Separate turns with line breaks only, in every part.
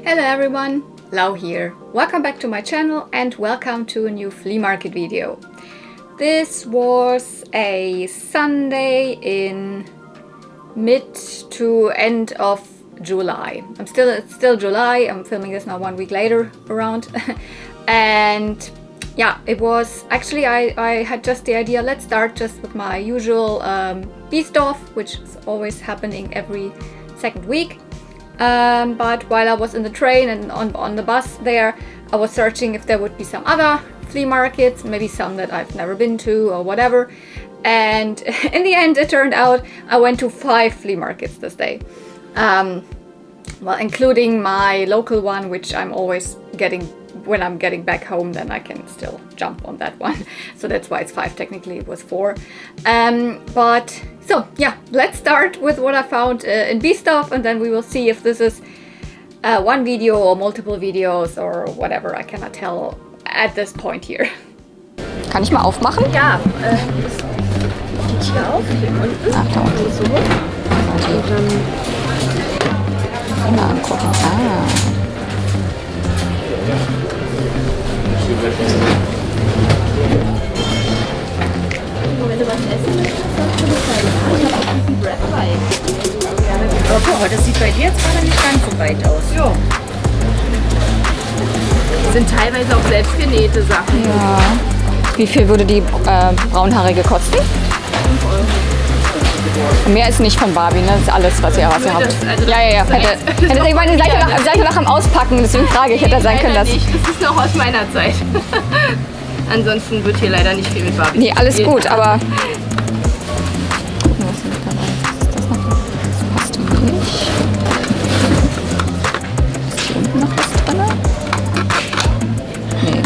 Hello everyone, Lau here. Welcome back to my channel and welcome to a new flea market video. This was a Sunday in mid to end of July. It's still July. I'm filming this now 1 week later around. And yeah, it was actually I had just the idea, let's start just with my usual beast off, which is always happening every second week. But while I was in the train and on the bus there, I was searching if there would be some other flea markets, maybe some that I've never been to or whatever. And in the end, it turned out I went to 5 flea markets this day. Well, including my local one, which I'm always getting when I'm getting back home, then I can still jump on that one. So that's why it's 5. Technically it was 4. But so yeah, let's start with what I found in Beast Stuff, and then we will see if this is one video or multiple videos or whatever. I cannot tell at this point here.
Kann ich mal aufmachen?
Ja, geht hier auf, hier unten.
Ach, da unten.
So. Und dann
mal angucken. Ah.
wenn du was essen möchtest, sollst du Bescheid sagen. Ich habe auch ein bisschen Bread bei. Aber guck mal, das sieht bei dir jetzt gerade nicht ganz so weit aus. Jo. Sind teilweise auch selbstgenähte Sachen.
Ja. Wie viel würde die braunhaarige kosten?
5 Euro.
Mehr ist nicht von Barbie, ne? Das ist alles, was ihr habt.
Also
Ja. Hätte ich meine, seid ihr noch am Auspacken, deswegen frage ich, hätte sein können, dass...
Nicht. Das ist noch aus meiner Zeit. Ansonsten wird hier leider nicht viel mit Barbie.
Nee, alles gut, aber... Das passt nicht. Ist hier unten noch was drin? Nee.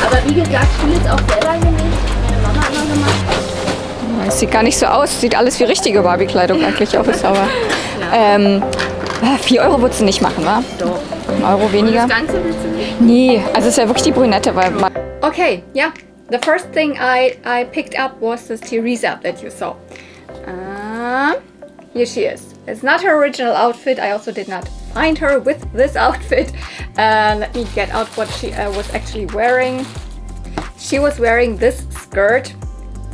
Aber wie gesagt, viel ist auch selber genäht. Meine Mama immer gemacht.
Es sieht gar nicht so aus, sieht alles wie richtige Barbie-Kleidung eigentlich aus, aber 4 Euro würdest du nicht machen, wa?
Doch.
1 Euro weniger?
Das Ganze willst du nicht?
Nee, also es ist ja wirklich die Brünette, weil...
Okay, yeah. The first thing I picked up was this Teresa that you saw. Here she is. It's not her original outfit. I also did not find her with this outfit. Let me get out what she was actually wearing. She was wearing this skirt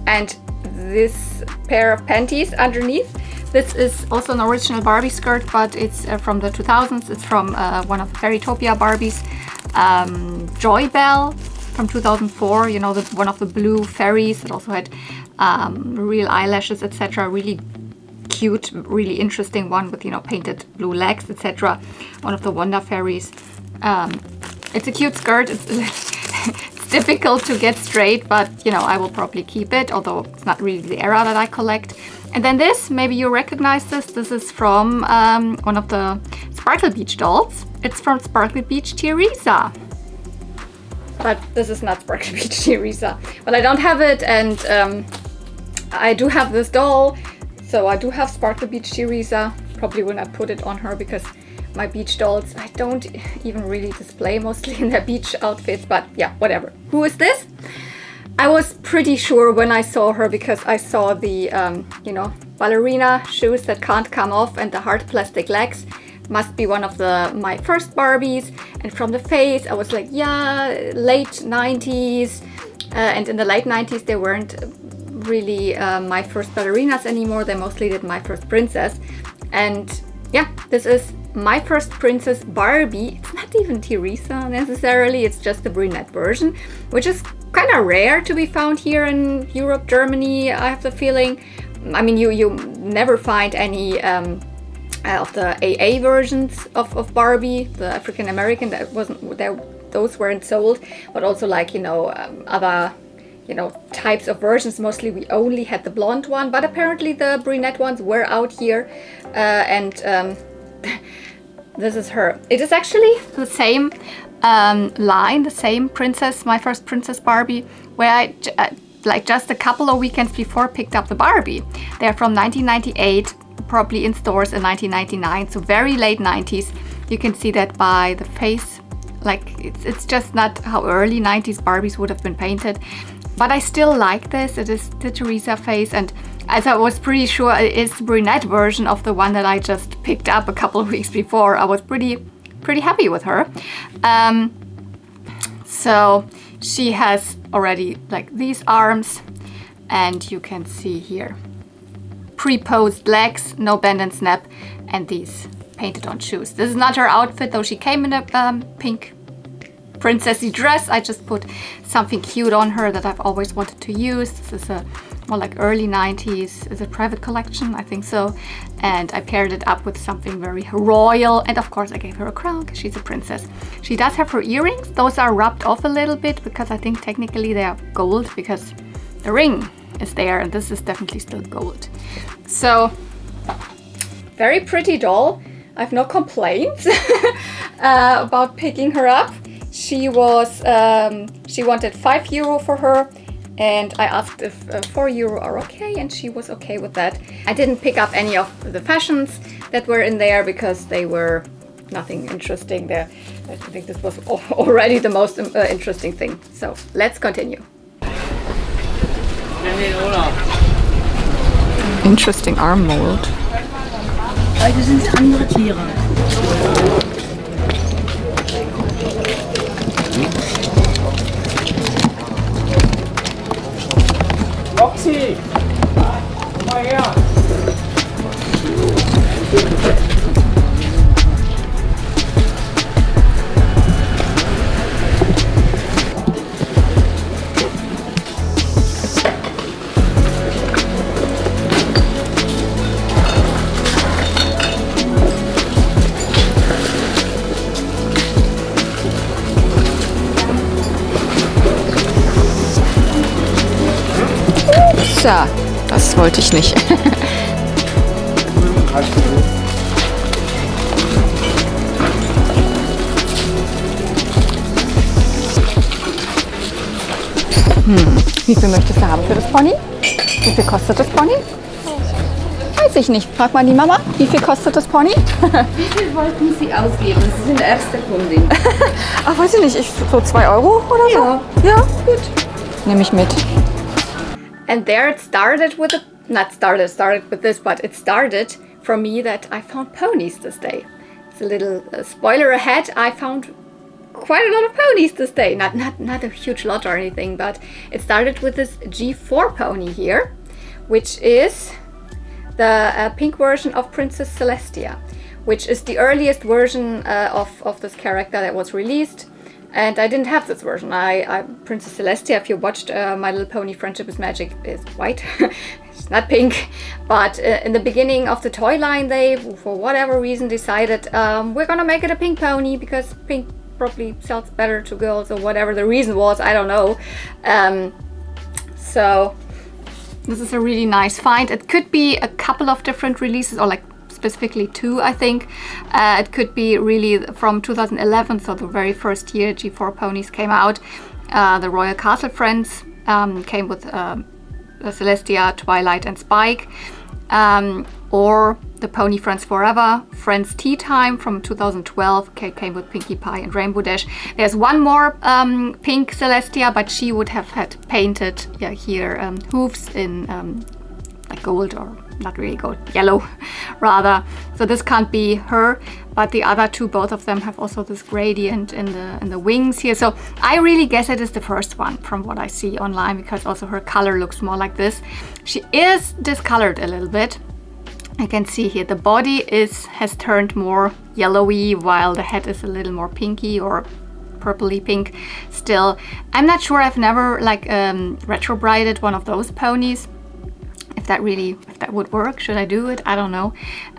and this pair of panties underneath. This is also an original Barbie skirt, but it's from the 2000s. It's from one of the Fairytopia Barbies, Joy Bell from 2004. You know, one of the blue fairies that also had real eyelashes, etc. Really cute, really interesting one with, you know, painted blue legs, etc. One of the Wonder Fairies. It's a cute skirt. It's difficult to get straight, but you know, I will probably keep it, although it's not really the era that I collect. And then this, maybe you recognize this. This is from one of the Sparkle Beach dolls. It's from Sparkle Beach Teresa. But this is not Sparkle Beach Teresa. Well, I don't have it, and I do have this doll. So I do have Sparkle Beach Teresa. Probably will not put it on her because my beach dolls, I don't even really display mostly in their beach outfits, but yeah, whatever. Who is this? I was pretty sure when I saw her because I saw the, you know, ballerina shoes that can't come off and the hard plastic legs. Must be one of my first Barbies. And from the face, I was like, yeah, late 90s. And in the late 90s, they weren't really my first ballerinas anymore. They mostly did My First Princess. And yeah, this is My First Princess Barbie. It's not even Teresa necessarily, it's just the brunette version, which is kind of rare to be found here in Europe, Germany, I have the feeling. I mean, you never find any of the AA versions of Barbie, the African American, those weren't sold, but also like, you know, other, you know, types of versions. Mostly we only had the blonde one, but apparently the brunette ones were out here, and this is her. It is actually the same line, the same princess, My First Princess Barbie, where I like just a couple of weekends before, picked up the Barbie. They're from 1998, probably in stores in 1999, so very late 90s. You can see that by the face. Like it's just not how early 90s Barbies would have been painted. But I still like this. It is the Teresa face, and as I was pretty sure it is the brunette version of the one that I just picked up a couple of weeks before, I was pretty happy with her. So she has already like these arms, and you can see here pre-posed legs, no bend and snap, and these painted on shoes. This is not her outfit though. She came in a pink princessy dress. I just put something cute on her that I've always wanted to use. This is a more like early 90s. Is a private collection, I think so. And I paired it up with something very royal. And of course I gave her a crown because she's a princess. She does have her earrings. Those are rubbed off a little bit because I think technically they are gold because the ring is there, and this is definitely still gold. So very pretty doll. I have no complaints about picking her up. She was, she wanted €5 for her, and I asked if €4 are okay, and she was okay with that. I didn't pick up any of the fashions that were in there because they were nothing interesting there. I think this was already the most interesting thing. So let's continue. Interesting arm mold.
Beide sind andere Tiere.
Roxy! Komm mal her!
Ja, das wollte ich nicht. Wie viel möchtest du haben für das Pony? Wie viel kostet das Pony? Weiß ich nicht. Frag mal die Mama, wie viel kostet das Pony?
Wie viel wollten Sie ausgeben? Sie sind erste Kundin.
Ach, weiß ich nicht. So 2 Euro oder so?
Ja.
Ja, gut. Nehme ich mit. And there it started with started with this, but it started for me that I found ponies this day. It's a little spoiler ahead. I found quite a lot of ponies this day. Not a huge lot or anything, but it started with this G4 pony here, which is the pink version of Princess Celestia, which is the earliest version of this character that was released. And I didn't have this version. Princess Celestia, if you watched My Little Pony Friendship is Magic, is white. It's not pink. But in the beginning of the toy line, they, for whatever reason, decided we're gonna make it a pink pony because pink probably sells better to girls, or whatever the reason was, I don't know. So this is a really nice find. It could be a couple of different releases, or like specifically 2, I think. It could be really from 2011, so the very first year G4 ponies came out. The Royal Castle Friends came with Celestia, Twilight and Spike. Or the Pony Friends Forever, Friends Tea Time from 2012 came with Pinkie Pie and Rainbow Dash. There's one more pink Celestia, but she would have had painted here hooves in like gold, or not really gold, yellow rather. So this can't be her, but the other 2, both of them have also this gradient in the wings here. So I really guess it is the first one from what I see online, because also her color looks more like this. She is discolored a little bit. I can see here the body has turned more yellowy, while the head is a little more pinky or purpley pink still. I'm not sure, I've never like retro braided one of those ponies. If that would work, should I do it? I don't know.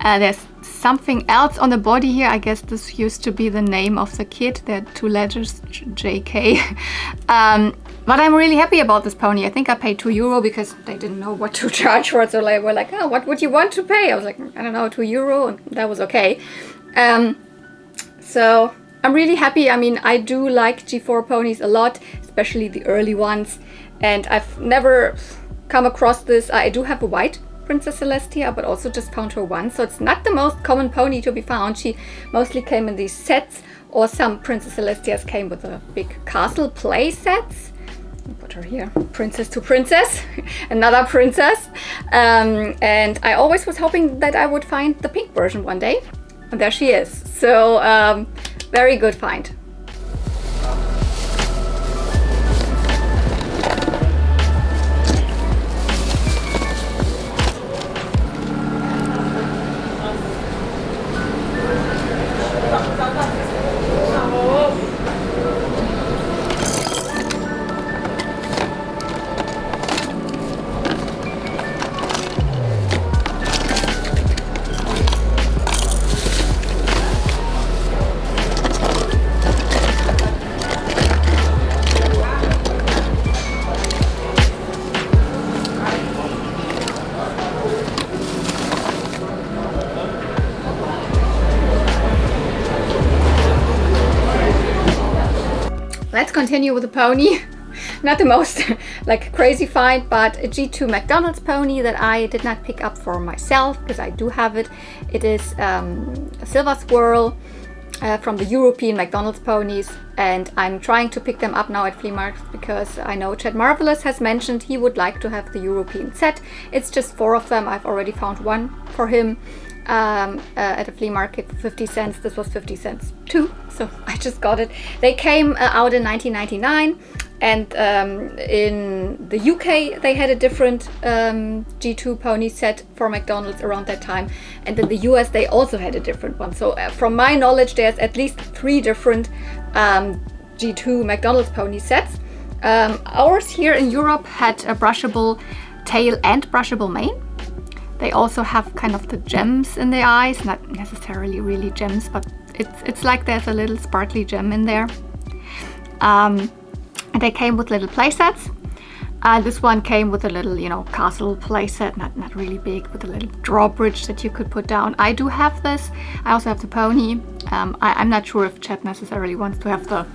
There's something else on the body here. I guess this used to be the name of the kid. There are 2 letters, JK. But I'm really happy about this pony. I think I paid €2 because they didn't know what to charge for it. So they were like, oh, what would you want to pay? I was like, I don't know, €2, and that was okay. So I'm really happy. I mean, I do like G4 ponies a lot, especially the early ones. and I've never come across this. I do have a white Princess Celestia, but also just found her once, so it's not the most common pony to be found. She mostly came in these sets, or some Princess Celestias came with the big castle play sets. Put her here, princess to princess, another princess. And I always was hoping that I would find the pink version one day, and there she is. So very good find. Let's continue with the pony. Not the most like crazy find, but a G2 McDonald's pony that I did not pick up for myself because I do have it. It is a silver swirl from the European McDonald's ponies, and I'm trying to pick them up now at flea markets because I know Chad Marvelous has mentioned he would like to have the European set. It's just 4 of them. I've already found one for him at a flea market for 50 cents. This was 50 cents too, so I just got it. They came out in 1999, and in the UK they had a different G2 pony set for McDonald's around that time, and in the US they also had a different one. So from my knowledge there's at least 3 different G2 McDonald's pony sets. Ours here in Europe had a brushable tail and brushable mane. They also have kind of the gems in the eyes, not necessarily really gems, but it's like there's a little sparkly gem in there. And they came with little play sets. This one came with a little, you know, castle play set, not really big, with a little drawbridge that you could put down. I do have this. I also have the pony. I'm not sure if Chad necessarily wants to have the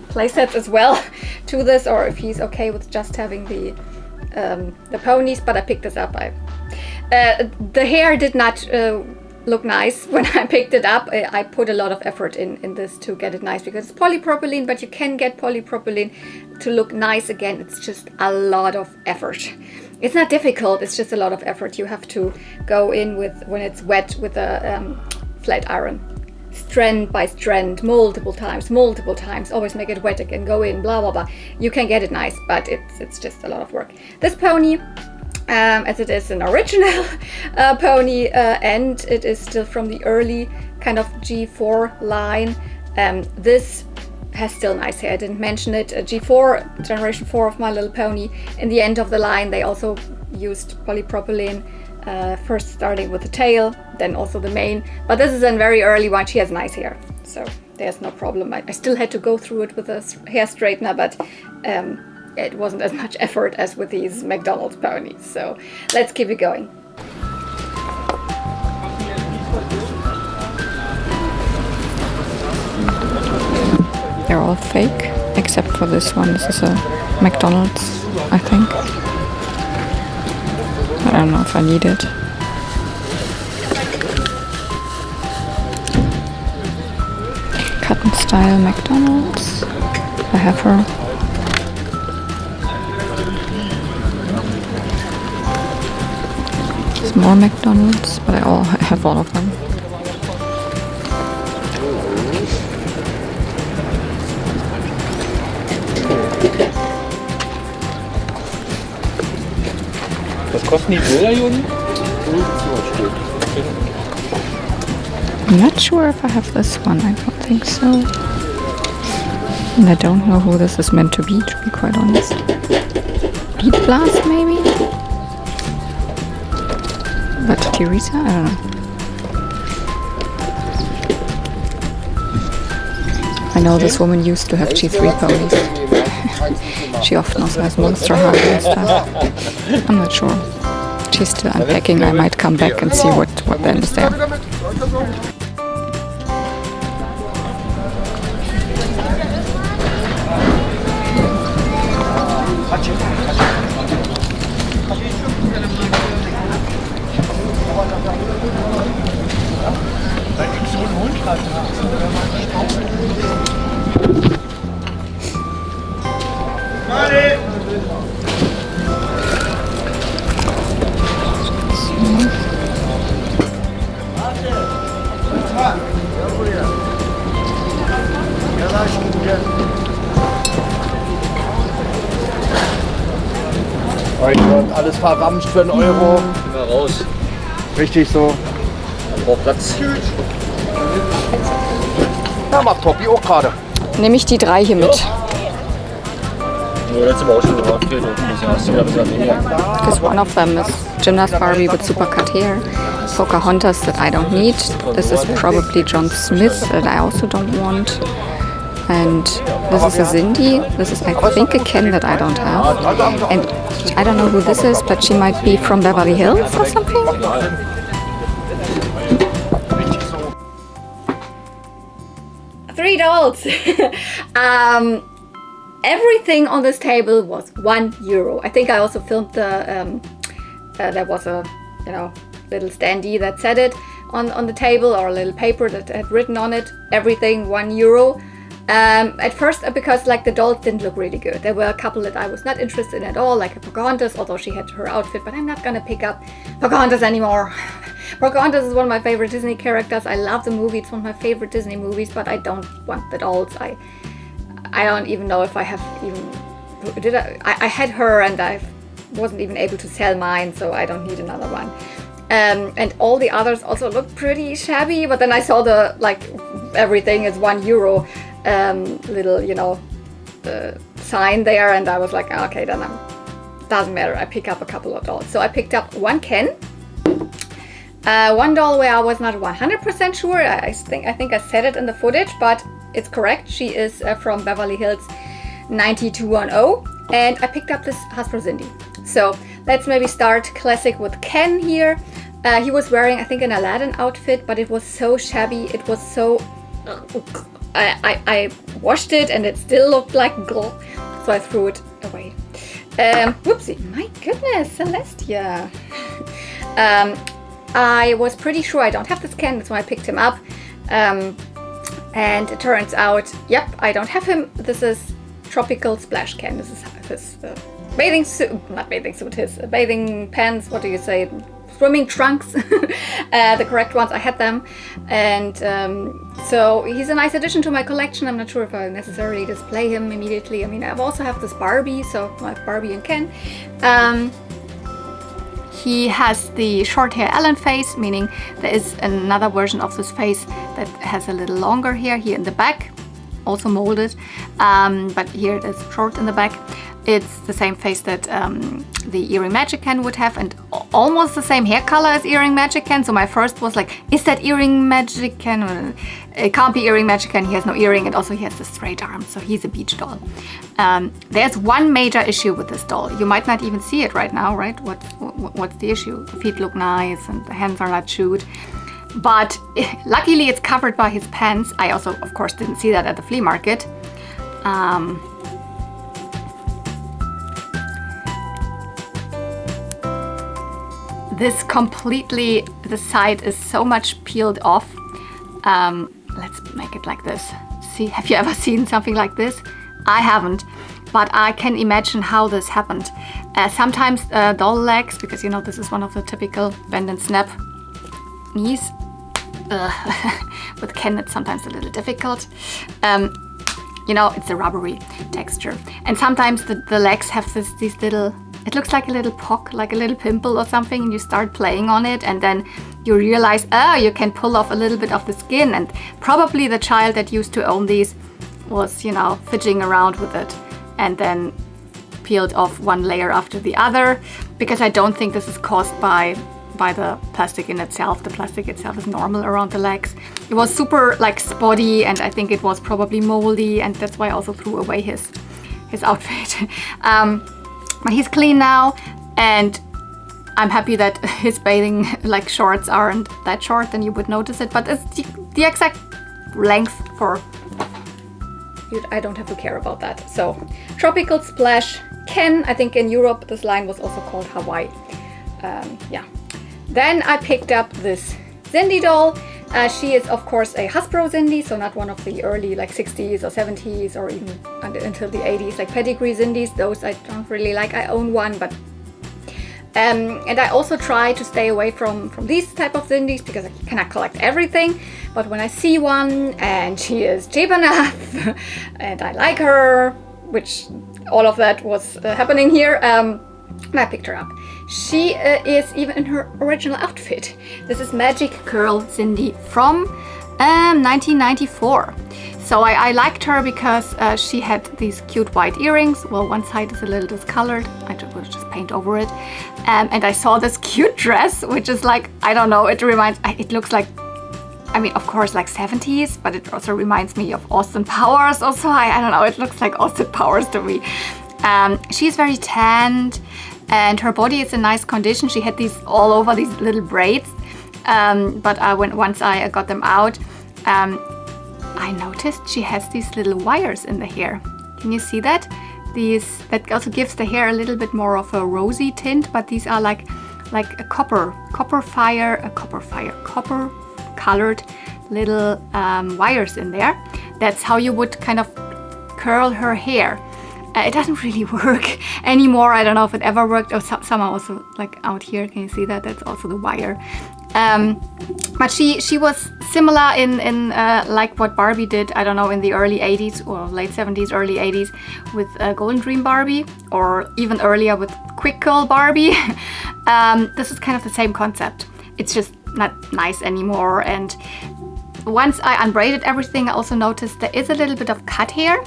play sets as well to this, or if he's okay with just having the ponies, but I picked this up. The hair did not look nice when I picked it up. I put a lot of effort in this to get it nice because it's polypropylene, but you can get polypropylene to look nice again. It's just a lot of effort. It's not difficult, it's just a lot of effort. You have to go in with, when it's wet, with a flat iron, strand by strand, multiple times, always make it wet again, go in, blah blah blah. You can get it nice, but it's just a lot of work. This pony, as it is an original pony, and it is still from the early kind of G4 line, this has still nice hair. I didn't mention it. G4, generation 4 of My Little Pony, in the end of the line they also used polypropylene, first starting with the tail, then also the mane, but this is a very early one. She has nice hair, so there's no problem. I still had to go through it with a hair straightener, but it wasn't as much effort as with these McDonald's ponies. So let's keep it going.
They're all fake, except for this one. This is a McDonald's, I think. I don't know if I need it. Cotton style McDonald's. I have her. There's more McDonald's, but I have all of them.
Was kosten die Bilder, Juni?
I'm not sure if I have this one. I don't think so. And I don't know who this is meant to be quite honest. Beat Blast, maybe? But Teresa? I don't know. I know this woman used to have G3 ponies. She often also has Monster High and stuff. I'm not sure. She's still unpacking. I might come back and see what then is there.
Heute wird alles verramscht für einen Euro.
Immer raus.
Richtig so.
Man braucht Platz.
Ja, macht Toppi auch gerade.
Nehme ich die 3 hier mit.
Nur letzte Mal auch schon gemacht. Fehlt noch ein bisschen. Hast du wieder ein bisschen weniger.
Because one of them is Gymnast Barbie with super cut hair. Pocahontas that I don't need. This is probably John Smith that I also don't want. And this is a Sindy. This is, I think, a Ken that I don't have. And I don't know who this is, but she might be from Beverly Hills or something.
Three dolls. Everything on this table was €1. I think I also filmed the. There was a, little standee that said it on the table, or a little paper that had written on it. Everything €1. At first, because the dolls didn't look really good. There were a couple that I was not interested in at all, like a Pocahontas, although she had her outfit, but I'm not gonna pick up Pocahontas anymore. Pocahontas is one of my favorite Disney characters. I love the movie, it's one of my favorite Disney movies, but I don't want the dolls. I don't even know if I have even, I had her and I wasn't even able to sell mine, so I don't need another one. And all the others also look pretty shabby, but then I saw the, everything is €1 little, sign there, and I was like, okay, then doesn't matter, I pick up a couple of dolls. So I picked up one Ken, one doll where I was not 100% sure. I think I said it in the footage, but it's correct. She is from Beverly Hills 90210, and I picked up this Hasbro Sindy. So let's maybe start classic with Ken here. He was wearing, I think, an Aladdin outfit, but it was so shabby. It was so... I washed it and it still looked like gall, so I threw it away. Whoopsie, my goodness, Celestia. I was pretty sure I don't have this Ken, that's why I picked him up. And it turns out, yep, I don't have him. This is Tropical Splash Ken. This is his bathing suit, not bathing suit, his bathing pants, what do you say? Swimming trunks, the correct ones, I had them, and so he's a nice addition to my collection. I'm not sure if I necessarily display him immediately. I mean, I also have this Barbie, so I have Barbie and Ken. He has the short hair Ellen face, meaning there is another version of this face that has a little longer hair here in the back, also molded, but here it is short in the back. It's the same face that the Earring Magic Ken would have, and almost the same hair color as Earring Magic Ken. So my first was like, is that Earring Magic Ken? It can't be Earring Magic Ken. He has no earring, and also he has the straight arms, so he's a beach doll. There's one major issue with this doll. You might not even see it right now, right? What's the issue? The feet look nice, and the hands are not chewed. But luckily it's covered by his pants. I also, of course, didn't see that at the flea market. This completely, the side is so much peeled off. Let's make it like this. See, have you ever seen something like this? I haven't, but I can imagine how this happened. Sometimes doll legs, because this is one of the typical bend and snap knees. With Ken it's sometimes a little difficult. It's a rubbery texture. And sometimes the legs have these little, it looks like a little pock, like a little pimple or something, and you start playing on it, and then you realize, you can pull off a little bit of the skin, and probably the child that used to own these was, fidgeting around with it, and then peeled off one layer after the other, because I don't think this is caused by the plastic in itself. The plastic itself is normal around the legs. It was super spotty, and I think it was probably moldy, and that's why I also threw away his outfit. But he's clean now, and I'm happy that his bathing shorts aren't that short, then you would notice it, but it's the exact length for... I don't have to care about that. So, Tropical Splash Ken. I think in Europe this line was also called Hawaii. Yeah. Then I picked up this Sindy doll. She is of course a Hasbro Sindy, so not one of the early like 60s or 70s or even until the 80s like pedigree Sindys. Those I don't really like. I own one, but and I also try to stay away from these type of Sindys because I cannot collect everything. But when I see one and she is cheap enough and I like her, which all of that was happening here, I picked her up. She is even in her original outfit. This is Magic Girl Sindy from 1994. So I liked her because she had these cute white earrings. Well, one side is a little discolored. I will just paint over it. And I saw this cute dress, which is like, I don't know, it looks like, I mean, of course, like 70s, but it also reminds me of Austin Powers. Also, I don't know, it looks like Austin Powers to me. She's very tanned and her body is in nice condition. She had these all over, these little braids. But once I got them out, I noticed she has these little wires in the hair. Can you see that? That also gives the hair a little bit more of a rosy tint, but these are like a copper colored little wires in there. That's how you would kind of curl her hair. It doesn't really work anymore. I don't know if it ever worked. Oh, some are also like out here. Can you see that? That's also the wire. But she was similar in like what Barbie did, I don't know, in the early 80s or late 70s, early 80s with Golden Dream Barbie, or even earlier with Quick Girl Barbie. This is kind of the same concept. It's just not nice anymore. And once I unbraided everything, I also noticed there is a little bit of cut hair.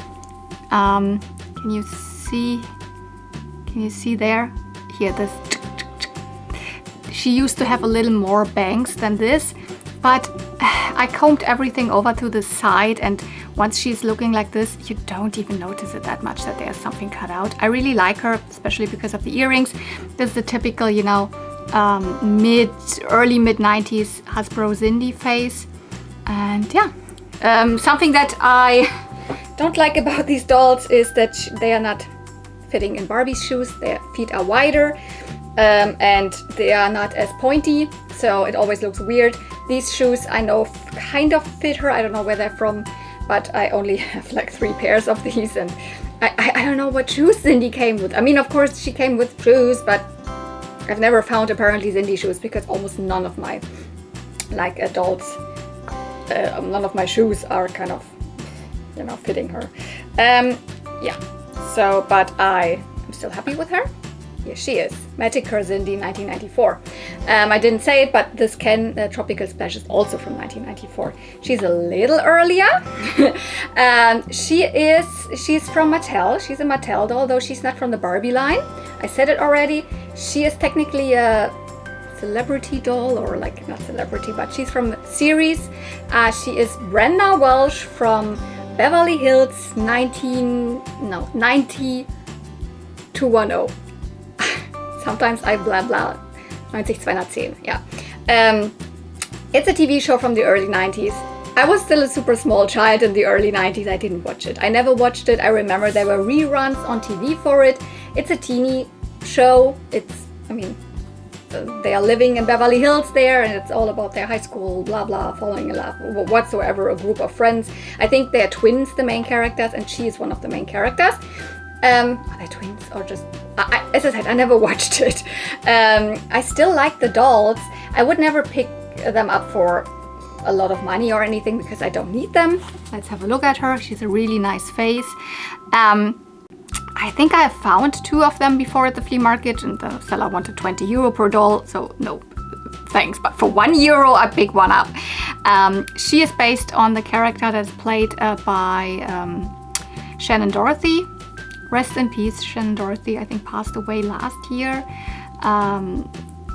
Can you see there? Here, this. She used to have a little more bangs than this, but I combed everything over to the side, and once she's looking like this, you don't even notice it that much that there's something cut out. I really like her, especially because of the earrings. This is the typical, you know, early mid 90s Hasbro Sindy face. And yeah, something that I don't like about these dolls is that they are not fitting in Barbie's shoes. Their feet are wider. And they are not as pointy, so it always looks weird. These shoes I know kind of fit her. I don't know where they're from, but I only have like 3 pairs of these, and I don't know what shoes Sindy came with. I mean, of course she came with shoes, but I've never found apparently Sindy shoes because almost none of my like adults, none of my shoes are kind of, you know, fitting her. Yeah. So, but I'm still happy with her. Here she is, Magic Girl Sindy 1994. I didn't say it, but this Ken Tropical Splash is also from 1994. She's a little earlier. She's from Mattel. She's a Mattel doll, though she's not from the Barbie line. I said it already. She is technically a celebrity doll, or like not celebrity, but she's from the series. She is Brenda Welsh from Beverly Hills 90210. Sometimes I blah blah. 90210, yeah. It's a TV show from the early 90s. I was still a super small child in the early 90s. I didn't watch it. I never watched it. I remember there were reruns on TV for it. It's a teeny show. I mean, they are living in Beverly Hills there, and it's all about their high school, blah blah, falling in love, whatsoever, a group of friends. I think they're twins, the main characters, and she is one of the main characters. Are they twins or just... as I said, I never watched it. I still like the dolls. I would never pick them up for a lot of money or anything because I don't need them. Let's have a look at her. She's a really nice face. I think I have found 2 of them before at the flea market, and the seller wanted 20 euro per doll, so no thanks. But for 1 euro, I pick one up. She is based on the character that's played by Shannon Dorothy. Rest in peace, Shannon Dorothy. I think passed away last year.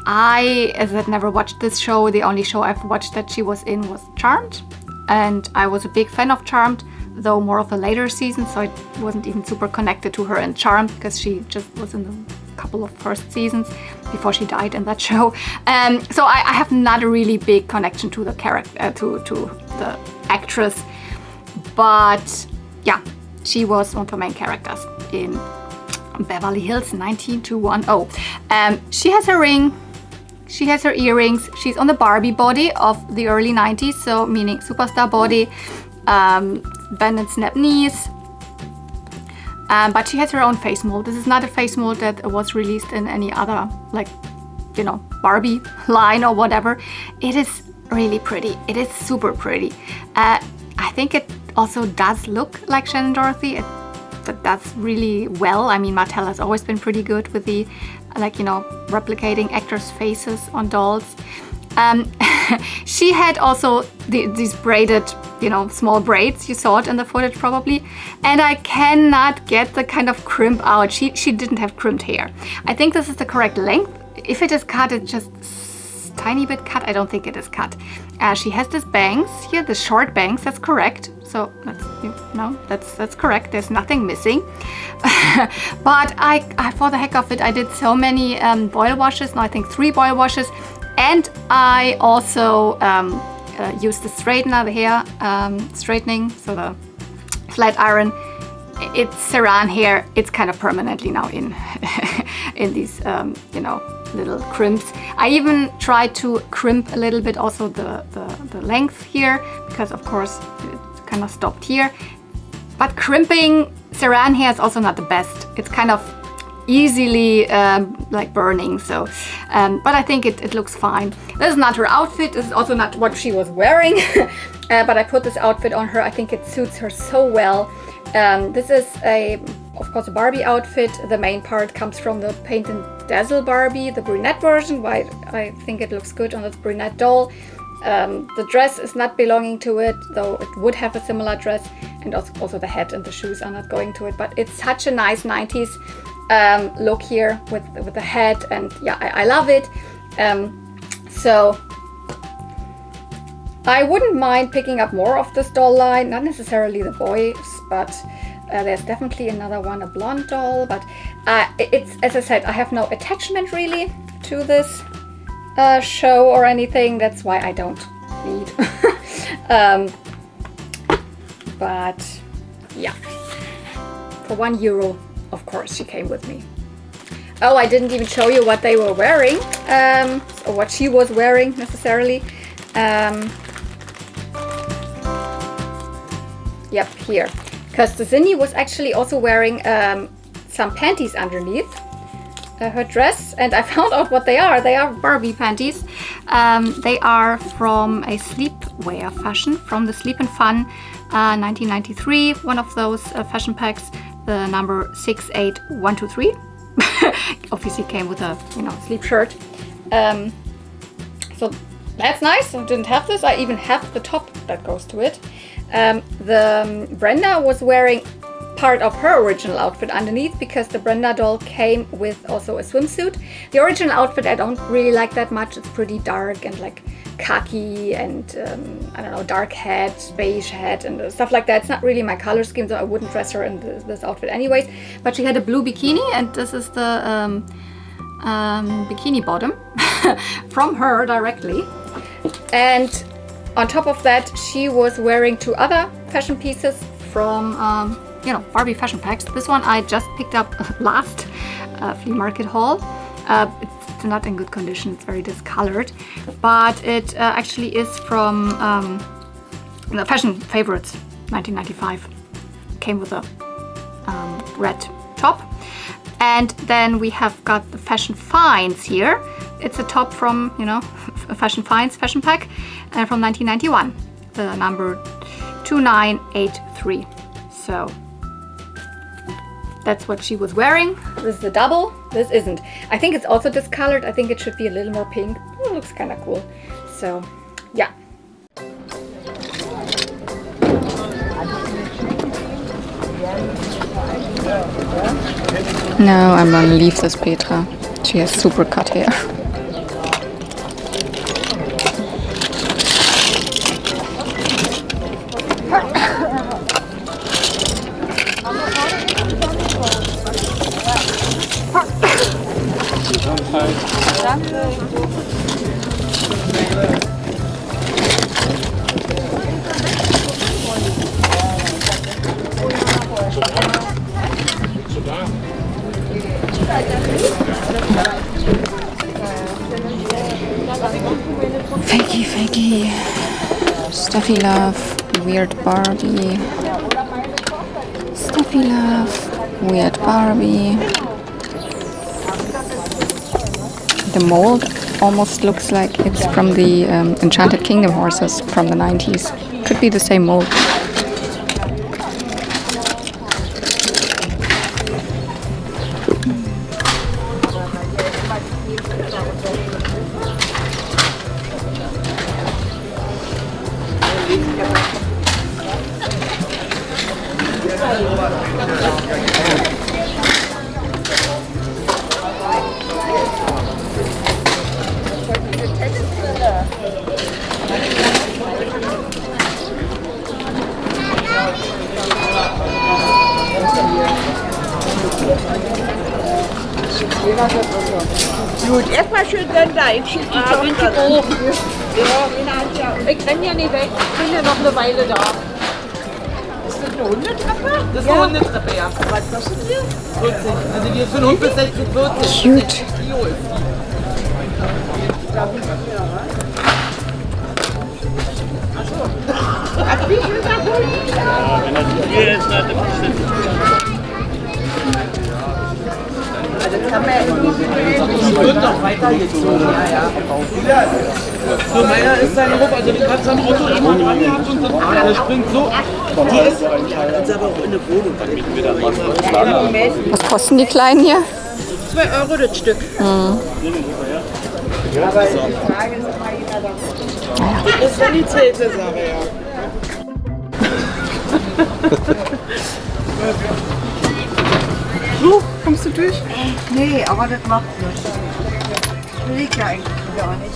As I've never watched this show, the only show I've watched that she was in was Charmed. And I was a big fan of Charmed, though more of a later season, so I wasn't even super connected to her in Charmed because she just was in the couple of first seasons before she died in that show. So I have not a really big connection to the character, to the actress. But yeah, she was one of the main characters in Beverly Hills 19210. She has her ring, she has her earrings, she's on the Barbie body of the early 90s, so meaning superstar body, bend and snap knees. But she has her own face mold. This is not a face mold that was released in any other, like, you know, Barbie line or whatever. It is really pretty. It is super pretty. I think it also does look like Shannon Dorothy. That does really well. I mean, Mattel has always been pretty good with the, like, you know, replicating actors' faces on dolls. She had also these braided, you know, small braids. You saw it in the footage probably. And I cannot get the kind of crimp out. She didn't have crimped hair. I think this is the correct length. If it is cut, it's just tiny bit cut. I don't think it is cut. She has these bangs here, the short bangs. That's correct. So that's, you know, that's correct. There's nothing missing. But I, for the heck of it, I did so many boil washes. Now I think 3 boil washes, and I also used the straightener, the hair straightening, so the flat iron. It's Saran hair. It's kind of permanently now in in these you know, little crimps. I even tried to crimp a little bit also the length here, because of course it kind of stopped here. But crimping Saran hair is also not the best. It's kind of easily like burning, so but I think it looks fine. This is not her outfit. This is also not what she was wearing. But I put this outfit on her. I think it suits her so well. This is of course, a Barbie outfit. The main part comes from the Paint and Dazzle Barbie, the brunette version. Why I think it looks good on the brunette doll. The dress is not belonging to it, though it would have a similar dress, and also the hat and the shoes are not going to it. But it's such a nice 90s look here with the hat, and yeah, I love it. So I wouldn't mind picking up more of this doll line, not necessarily the boys, but there's definitely another one, a blonde doll. But it's, as I said, I have no attachment really to this show or anything. That's why I don't need. But yeah, for €1, of course, she came with me. Oh, I didn't even show you what they were wearing, or what she was wearing necessarily. Yep, here. Because the Sindy was actually also wearing some panties underneath her dress, and I found out what they are. They are Barbie panties. They are from a sleepwear fashion, from the Sleep and Fun 1993, one of those fashion packs, the number 68123. Obviously came with a, you know, sleep shirt. So that's nice. I didn't have this. I even have the top that goes to it. Brenda was wearing part of her original outfit underneath, because the Brenda doll came with also a swimsuit. The original outfit I don't really like that much. It's pretty dark and like khaki and I don't know, dark hat, beige hat and stuff like that. It's not really my color scheme, so I wouldn't dress her in this outfit anyways. But she had a blue bikini, and this is the bikini bottom from her directly. And on top of that, she was wearing 2 other fashion pieces from, you know, Barbie fashion packs. This one I just picked up last flea market haul. It's not in good condition. It's very discolored, but it actually is from the Fashion Favorites 1995. Came with a red top. And then we have got the Fashion Finds here. It's a top from, you know, Fashion Finds fashion pack from 1991, the number 2983. So that's what she was wearing. This is the double. This isn't. I think it's also discolored. I think it should be a little more pink. It looks kind of cool. So yeah.
No, I'm gonna leave this Petra. She has super cut hair. Fakey, fakey. Stuffy love, weird Barbie. Stuffy love, weird Barbie. The mold almost looks like it's from the Enchanted Kingdom horses from the 90s. Could be the same mold.
Gut, erstmal schön dann da. Ich schieße die Tochter hoch. Ja, ich renne ja nicht weg. Ich bin ja noch eine Weile da. Ist das eine Hundetreppe? Das ist eine Hundetreppe, ja. Was kostet die? 40. Also wir für Hund bis 60, 40.
Cute.
Ach, wie schön da Hund?
Ja, wenn das hier ist, dann
Die wird noch weitergezogen, ja. So, meiner ist dann hoch, also du kannst am Auto immer dran gehabt und das springt so. Die ist aber auch in der Wohnung.
Was kosten die Kleinen hier?
2 Euro das Stück. Das ist dann die zweite Sache, ja.
Kommst du durch?
Nee, aber das macht nichts. Das liegt ja eigentlich gar nicht.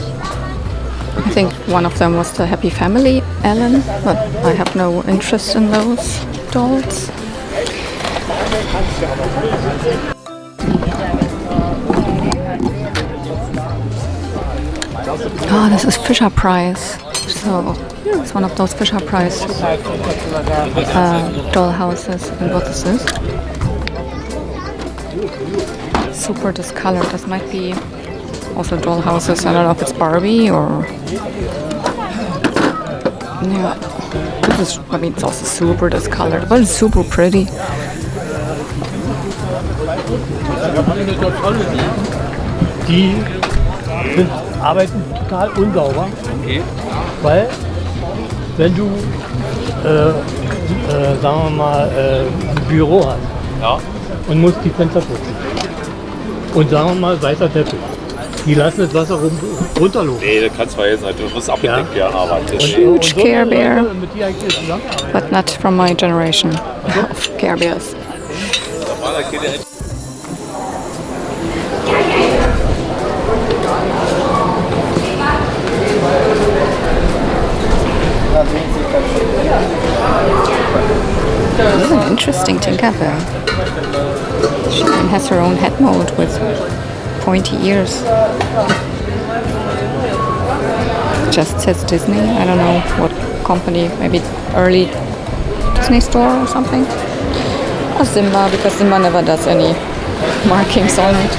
I think one of them was the Happy Family, Ellen, but I have no interest in those dolls. Oh, this is Fisher Price. So it's one of those Fisher Price doll houses. And what is this? Super discolored. This might be also doll houses. I don't know if it's Barbie or yeah. This is, I mean, it's also super discolored, but it's super pretty.
Die arbeiten total unsauber, weil wenn du, sagen wir mal, ein Büro hast und musst die Fenster putzen und sagen wir mal weißer Teppich, die lassen das Wasser runterlaufen.
Nee, das kannst du vergessen, du wirst abgedeckt, ja, aber das
Huge Care Bear, but not from my generation of Care Bears. This is an interesting Tinkerbell. She even has her own head mold with pointy ears. Just says Disney. I don't know what company. Maybe early Disney store or something. Or Simba, because Simba never does any markings on it.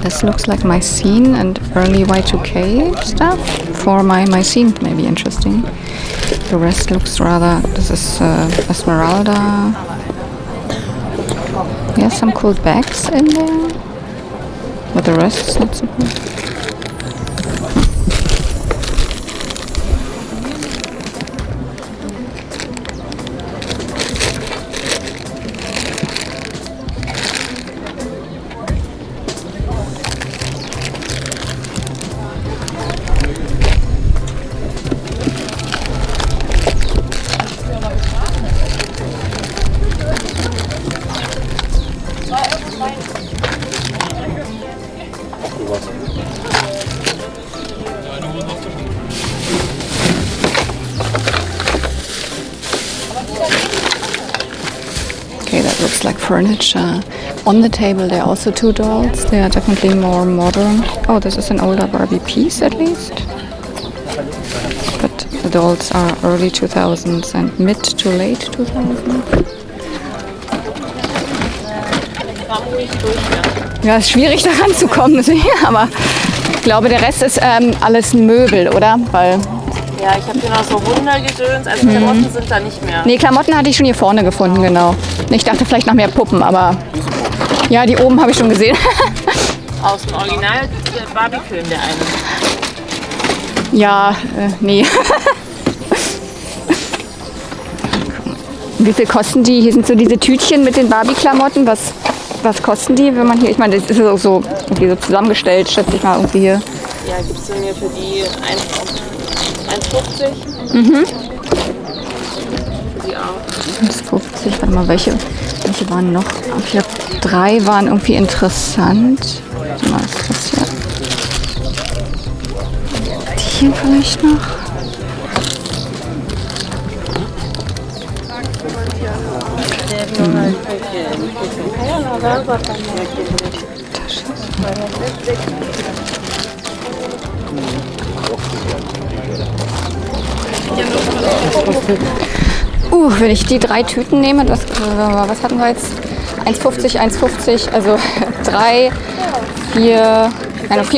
This looks like my scene and early Y2K stuff. For my scene, maybe interesting. The rest looks rather. This is Esmeralda. Yeah, some cool bags in there, but the rest is not so cool. Okay, that looks like furniture. On the table there are also 2 dolls. They are definitely more modern. Oh, this is an older Barbie piece at least. But the dolls are early 2000s and mid to late 2000s. Ja, ist schwierig da ranzukommen, aber ich glaube, der Rest ist alles Möbel, oder? Weil
Ja, ich habe hier noch so Wundergedöns, also Klamotten sind da nicht mehr.
nee, Klamotten hatte ich schon hier vorne gefunden, genau. Ich dachte vielleicht noch mehr Puppen, aber ja, die oben habe ich schon gesehen.
Aus dem Original Barbie-Film, der eine.
Ja, nee. Wie viel kosten die? Hier sind so diese Tütchen mit den Barbie-Klamotten. Was kosten die, wenn man hier, ich meine, das ist so irgendwie so zusammengestellt, schätze ich mal irgendwie hier.
Ja, gibst du mir für die 1,50?
Mhm.
Für die auch.
1,50, warte mal, welche waren noch? Ich glaube, 3 waren irgendwie interessant. Warte mal, was ist das hier? Die hier vielleicht noch? Wenn ich die 3 Tüten nehme, was hatten wir jetzt? 1,50, 1,50, also 4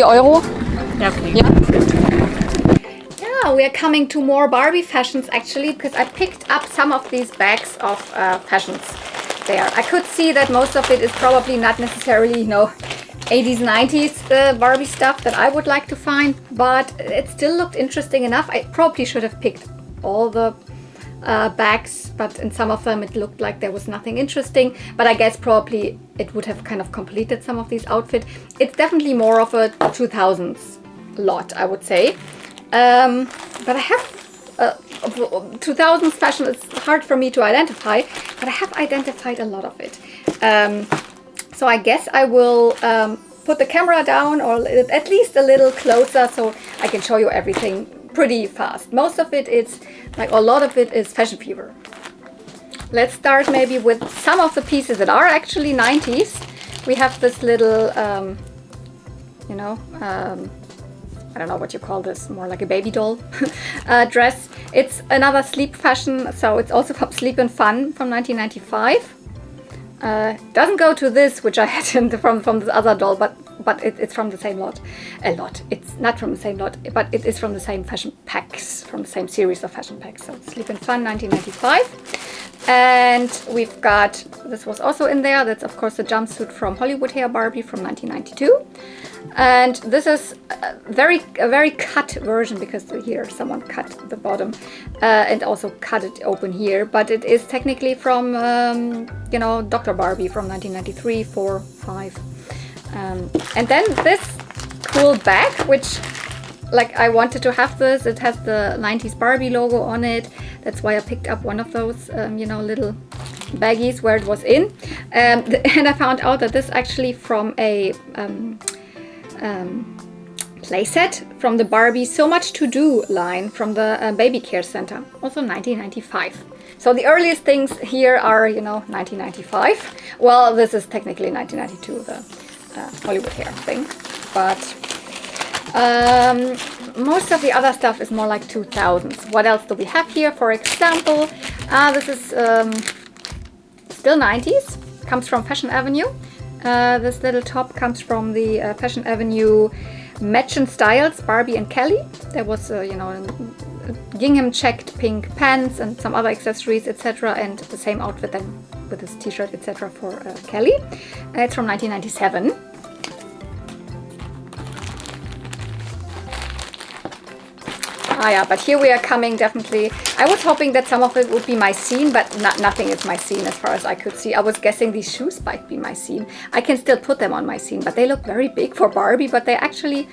Euro.
Ja, okay.
Ja.
Yeah, we are coming to more Barbie fashions actually, because I picked up some of these bags of fashions there. I could see that most of it is probably not necessarily, 80s, 90s Barbie stuff that I would like to find, but it still looked interesting enough. I probably should have picked all the bags, but in some of them it looked like there was nothing interesting, but I guess probably it would have kind of completed some of these outfits. It's definitely more of a 2000s lot, I would say. But I have 2000s fashion is hard for me to identify, but I have identified a lot of it. So I guess I will put the camera down, or at least a little closer, so I can show you everything pretty fast. Most of it is, a lot of it is fashion fever. Let's start maybe with some of the pieces that are actually 90s. We have this little, I don't know what you call this, more like a baby doll dress. It's another sleep fashion, so it's also from Sleep and Fun from 1995. Doesn't go to this, which I had from this other doll, but it's from the same lot. It's not from the same lot, but it is from the same fashion packs, from the same series of fashion packs. So Sleep and Fun 1995. And we've got, this was also in there, that's of course the jumpsuit from Hollywood Hair Barbie from 1992. And this is a very cut version, because here someone cut the bottom and also cut it open here, but it is technically from Dr. Barbie from 1993, 4, 5. And then this cool bag, which I wanted to have this. It has the 90s Barbie logo on it. That's why I picked up one of those little baggies where it was in. And I found out that this actually from a playset from the Barbie So Much To Do line from the baby care center, also 1995. So the earliest things here are 1995. Well, this is technically 1992, the Hollywood Hair thing, but most of the other stuff is more like 2000s. What else do we have here? For example, this is still 90s, comes from Fashion Avenue. This little top comes from the Fashion Avenue Match and Styles Barbie and Kelly. There was gingham checked pink pants and some other accessories, etc., and the same outfit then with this t-shirt, etc., for Kelly. It's from 1997. Yeah, but here we are coming definitely. I was hoping that some of it would be my scene, but nothing is my scene as far as I could see. I was guessing these shoes might be my scene. I can still put them on my scene, but they look very big for Barbie, but they're actually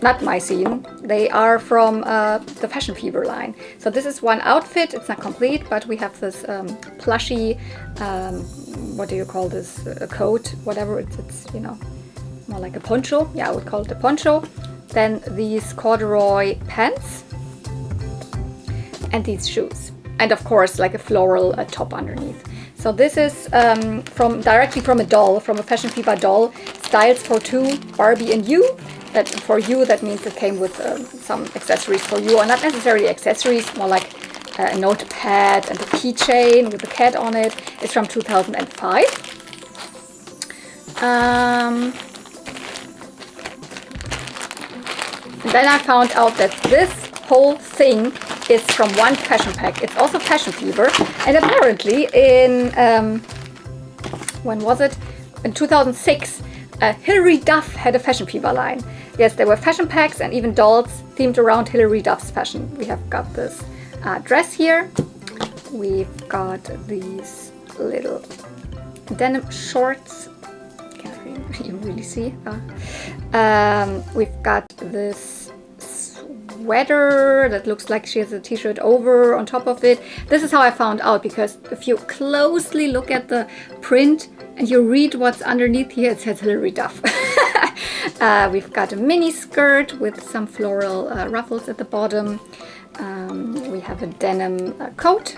not my scene. They are from the Fashion Fever line. So this is one outfit. It's not complete, but we have this plushy, what do you call this, a coat, whatever. It's more like a poncho. Yeah, I would call it a poncho. Then these corduroy pants and these shoes. and of course like a floral top underneath. So this is directly from a doll, from a Fashion Fever doll, Styles for Two, Barbie and You. That for you, that means it came with some accessories for you, or not necessarily accessories, more like a notepad and a keychain with a cat on it. It's from 2005. Then I found out that this whole thing is from one fashion pack. It's also Fashion Fever, and apparently in when was it? In 2006, Hilary Duff had a Fashion Fever line. Yes, there were fashion packs and even dolls themed around Hilary Duff's fashion. We have got this dress here. We've got these little denim shorts. Can't even really see. We've got this sweater that looks like she has a t-shirt over on top of it. This is how I found out, because if you closely look at the print and you read what's underneath here, it says Hilary Duff. We've got a mini skirt with some floral ruffles at the bottom. We have a denim coat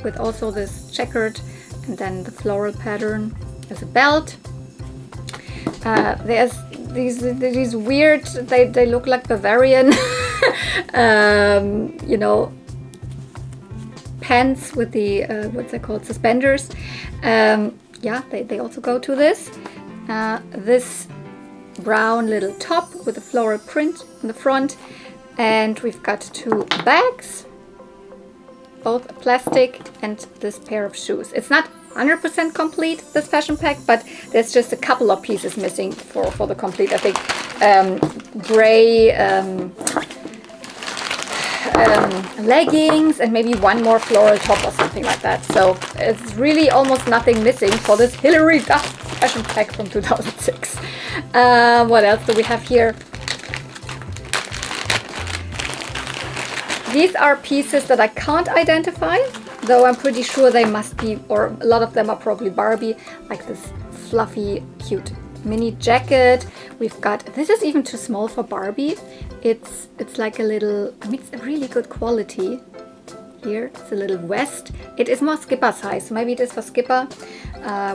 with also this checkered and then the floral pattern as a belt. There's these weird, they look like Bavarian, you know, pants with the, what's it called, suspenders. Yeah, they also go to this. This brown little top with a floral print in the front. And we've got two bags, both plastic, and this pair of shoes. It's not 100% complete, this fashion pack, but there's just a couple of pieces missing for the complete. I think gray leggings and maybe one more floral top or something like that. So it's really almost nothing missing for this Hilary Duff fashion pack from 2006. What else do we have here? These are pieces that I can't identify, though I'm pretty sure they must be, or a lot of them are probably Barbie, like this fluffy, cute mini jacket. We've got, this is even too small for Barbie. It's like a little, I mean, it's a really good quality. Here, it's a little vest. It is more Skipper size, so maybe it is for Skipper.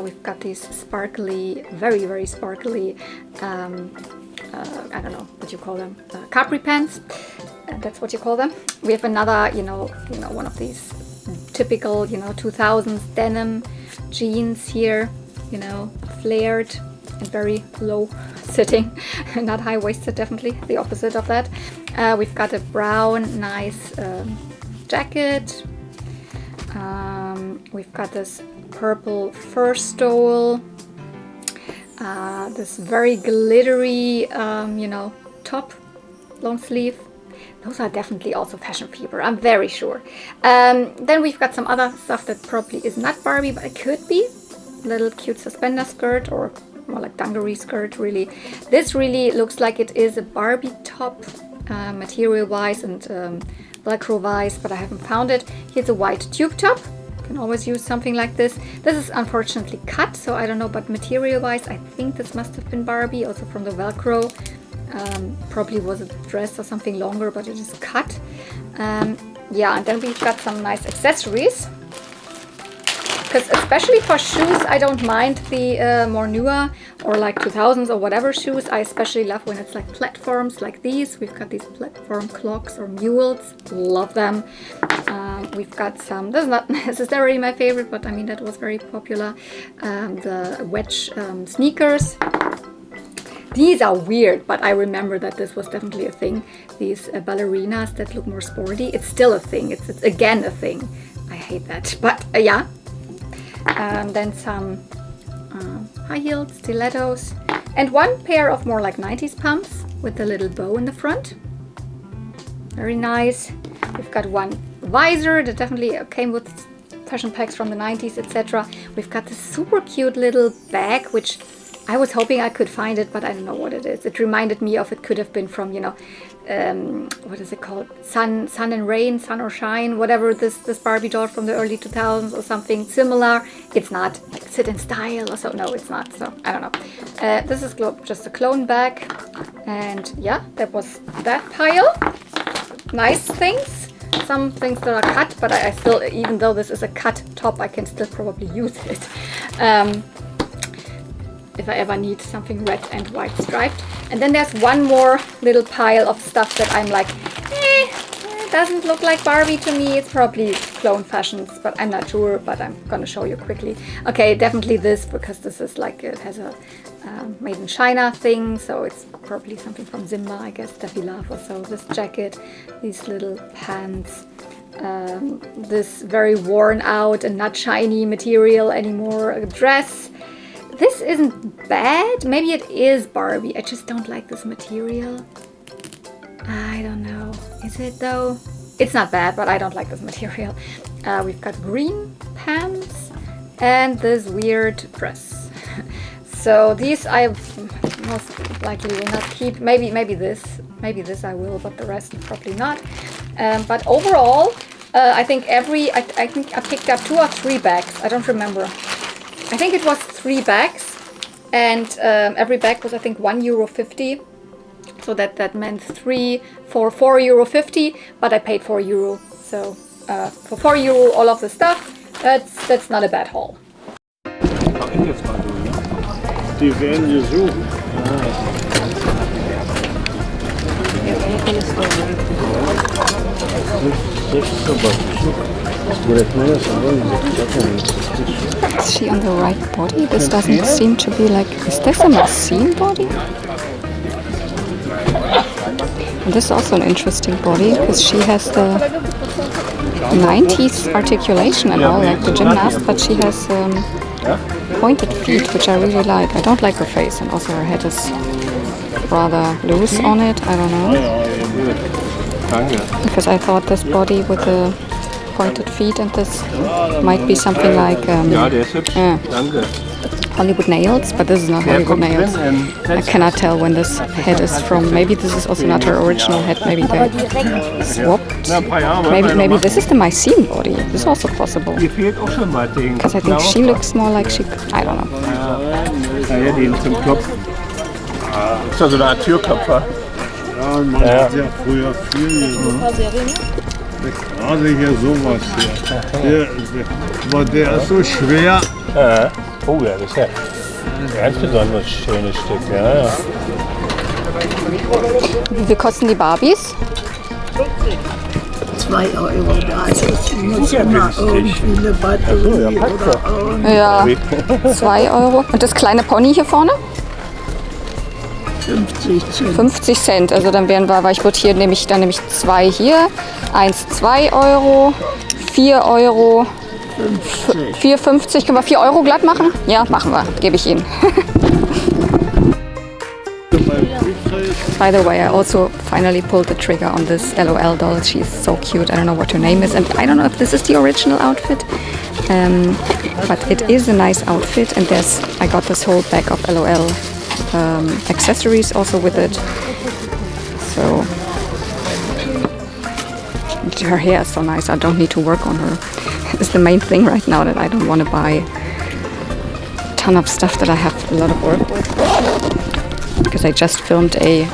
We've got these sparkly, very, very sparkly, I don't know what you call them, capri pants. That's what you call them. We have another, you know, one of these typical, 2000s denim jeans here, flared and very low sitting, not high-waisted, definitely the opposite of that. We've got a brown, nice jacket. We've got this purple fur stole. This very glittery, top, long sleeve. Those are definitely also Fashion Fever, I'm very sure. Then we've got some other stuff that probably is not Barbie, but it could be. Little cute suspender skirt, or more like dungaree skirt, really. This really looks like it is a Barbie top, material-wise and Velcro-wise, but I haven't found it. Here's a white tube top. You can always use something like this. This is unfortunately cut, so I don't know, but material-wise, I think this must have been Barbie, also from the Velcro. Probably was a dress or something longer, but it is cut. Yeah, and then we've got some nice accessories. Because especially for shoes, I don't mind the more newer or like 2000s or whatever shoes. I especially love when it's like platforms like these. We've got these platform clogs or mules. Love them. We've got some, this is not necessarily my favorite, but I mean that was very popular. The wedge sneakers. These are weird, but I remember that this was definitely a thing. These ballerinas that look more sporty. It's still a thing. It's again a thing. I hate that, but yeah. Then some high-heeled stilettos. And one pair of more like 90s pumps with a little bow in the front. Very nice. We've got one visor that definitely came with fashion packs from the 90s, etc. We've got this super cute little bag, which I was hoping I could find it, but I don't know what it is. It reminded me of, it could have been from, what is it called? Sun and Rain, Sun or Shine, whatever, this Barbie doll from the early 2000s or something similar. It's not like Sit in Style or so. No, it's not. So I don't know. This is just a clone bag. And yeah, that was that pile. Nice things. some things that are cut, but I still, even though this is a cut top, I can still probably use it. If I ever need something red and white striped. And then there's one more little pile of stuff that I'm like, it doesn't look like Barbie to me. It's probably clone fashions, but I'm not sure, but I'm gonna show you quickly. Okay, definitely this, because this is like, it has a made in China thing, so it's probably something from Zimmer, I guess, Steffi Love or so. This jacket, these little pants, this very worn out and not shiny material anymore dress. This isn't bad. Maybe it is Barbie. I just don't like this material. I don't know. Is it though? It's not bad, but I don't like this material. We've got green pants and this weird dress. So these I most likely will not keep. Maybe this I will, but the rest probably not. But overall, I think I think I picked up 2 or 3 bags. I don't remember. I think it was 3 bags, and every bag was, I think, €1.50. So that meant 3 for €4.50, but I paid €4. So for €4 all of the stuff, that's not a bad haul.
Die werden gesucht.
Is she on the right body? This doesn't seem to be like... Is this a Maxine body? And this is also an interesting body, because she has the 90s articulation and all, like the gymnast, but she has pointed feet, which I really like. I don't like her face, and also her head is rather loose on it. I don't know. Because I thought this body with the pointed feet and this might be something like Hollywood nails, but this is not Hollywood nails. I cannot tell when this head is from. Maybe this is also not her original head. Maybe they swapped. Maybe this is the Maxine body. This is also possible. Because I think she looks more like she... I don't know.
Ja, den zum Klopf. Ist ja so eine Art Türklopfer.
Ja, man hat ja früher viel gemacht. Gerade hier sowas hier. Aber der ist so schwer.
Ja. Oh ja, das ist ja ein ganz besonders schönes Stück. Ja, ja.
Wie viel kosten die Barbies?
2 Euro, da muss immer irgendwie eine Batterie oder
Ja, 2 Euro. Und das kleine Pony hier vorne?
50 Cent.
50 Cent. Also dann wären wir, weil ich würde hier nämlich 2 hier. 1, 2 Euro, 4 Euro, 4,50. Können wir 4 Euro glatt machen? Ja, machen wir. Gebe ich Ihnen. By the way, I also finally pulled the trigger on this LOL doll. She's so cute. I don't know what her name is, and I don't know if this is the original outfit. But it is a nice outfit, and I got this whole bag of LOL accessories also with it. So her hair is so nice. I don't need to work on her. It's the main thing right now, that I don't want to buy a ton of stuff that I have a lot of work with. Because I just filmed a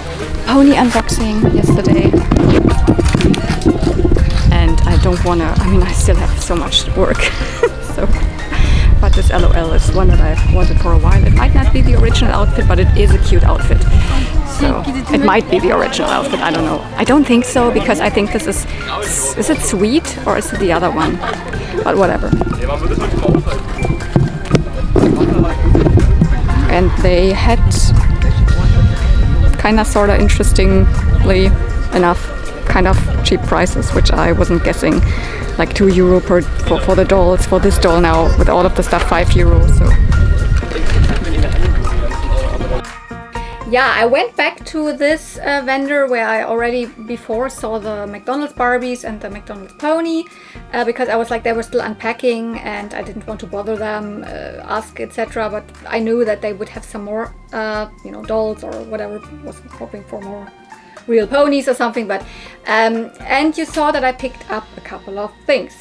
pony unboxing yesterday. And I don't want to, I mean, I still have so much work. But this LOL is one that I've wanted for a while. It might not be the original outfit, but it is a cute outfit. So it might be the original outfit, I don't know. I don't think so, because I think this is it Sweet or is it the other one? But whatever. And they had kind of sort of interestingly enough kind of cheap prices, which I wasn't guessing. Like €2 for the dolls. For this doll now, with all of the stuff, €5. So.
Yeah, I went back to this vendor where I already before saw the McDonald's Barbies and the McDonald's pony, because I was like, they were still unpacking and I didn't want to bother them, ask, etc. But I knew that they would have some more, dolls or whatever. Was hoping for more real ponies or something. But and you saw that I picked up a couple of things.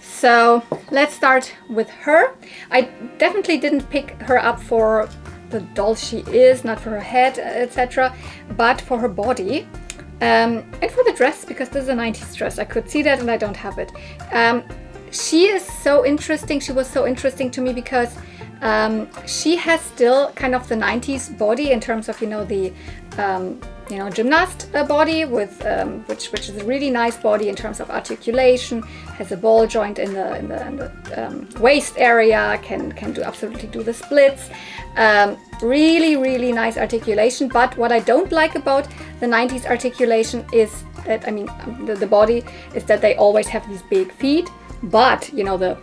So let's start with her. I definitely didn't pick her up for the doll she is, not for her head, etc., but for her body. And for the dress, because this is a 90s dress, I could see that and I don't have it. She is so interesting. She was so interesting to me because she has still kind of the 90s body in terms of, the gymnast body with which is a really nice body in terms of articulation, has a ball joint in the waist area, can absolutely do the splits, really, really nice articulation. But what I don't like about the 90s articulation is that, the body is that they always have these big feet, but the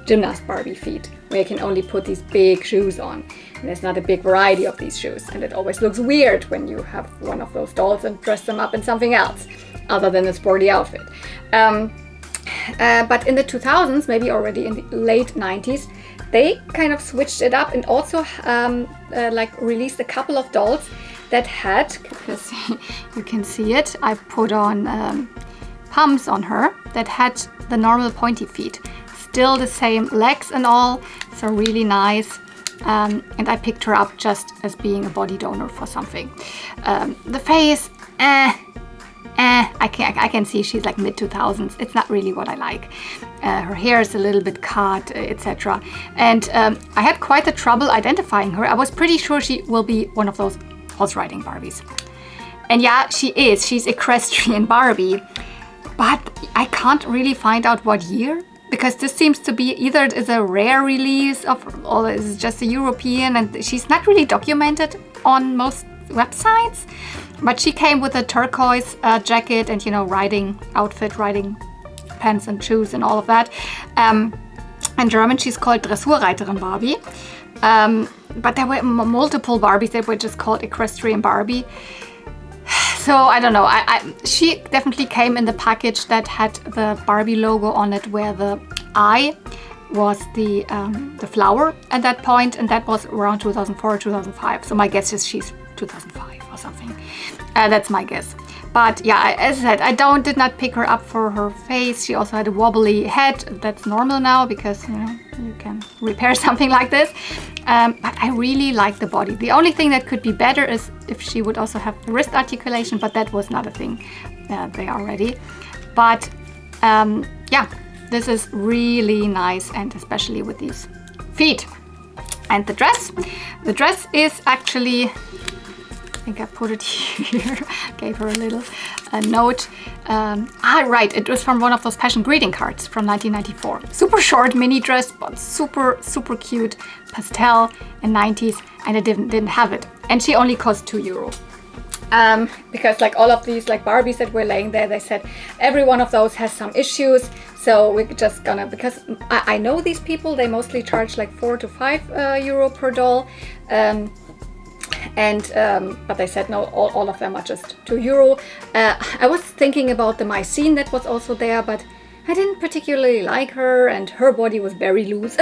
gymnast Barbie feet, where you can only put these big shoes on. And there's not a big variety of these shoes, and it always looks weird when you have one of those dolls and dress them up in something else other than a sporty outfit. But in the 2000s, maybe already in the late 90s, they kind of switched it up and also released a couple of dolls that had, because you can see it, I put on pumps on her that had the normal pointy feet. Still the same legs and all, so really nice. And I picked her up just as being a body donor for something. The face, I can see she's like mid-2000s. It's not really what I like. Her hair is a little bit cut, etc. And I had quite the trouble identifying her. I was pretty sure she will be one of those horse riding Barbies. And yeah, she is. She's Equestrian Barbie. But I can't really find out what year, because this seems to be either it is a rare release or it's just a European, and she's not really documented on most websites. But she came with a turquoise jacket and riding outfit, riding pants and shoes and all of that. In German she's called Dressurreiterin Barbie. But there were multiple Barbies that were just called Equestrian Barbie. So I don't know, she definitely came in the package that had the Barbie logo on it, where the eye was the flower at that point, and that was around 2004 or 2005. So my guess is she's 2005 or something. That's my guess. But yeah, as I said, I did not pick her up for her face. She also had a wobbly head. That's normal now because you can repair something like this. But I really like the body. The only thing that could be better is if she would also have wrist articulation, but that was not a thing there already. But yeah, this is really nice, and especially with these feet. And the dress is actually, I think I put it here, gave her a little note. Right, it was from one of those passion greeting cards from 1994. Super short mini dress, but super, super cute, pastel and 90s, and I didn't have it. And she only cost €2. Because like all of these like Barbies that were laying there, they said every one of those has some issues. So we're just gonna, because I know these people, they mostly charge like €4 to €5 per doll. But they said no, all of them are just €2. I was thinking about the Mycene that was also there, but I didn't particularly like her, and her body was very loose.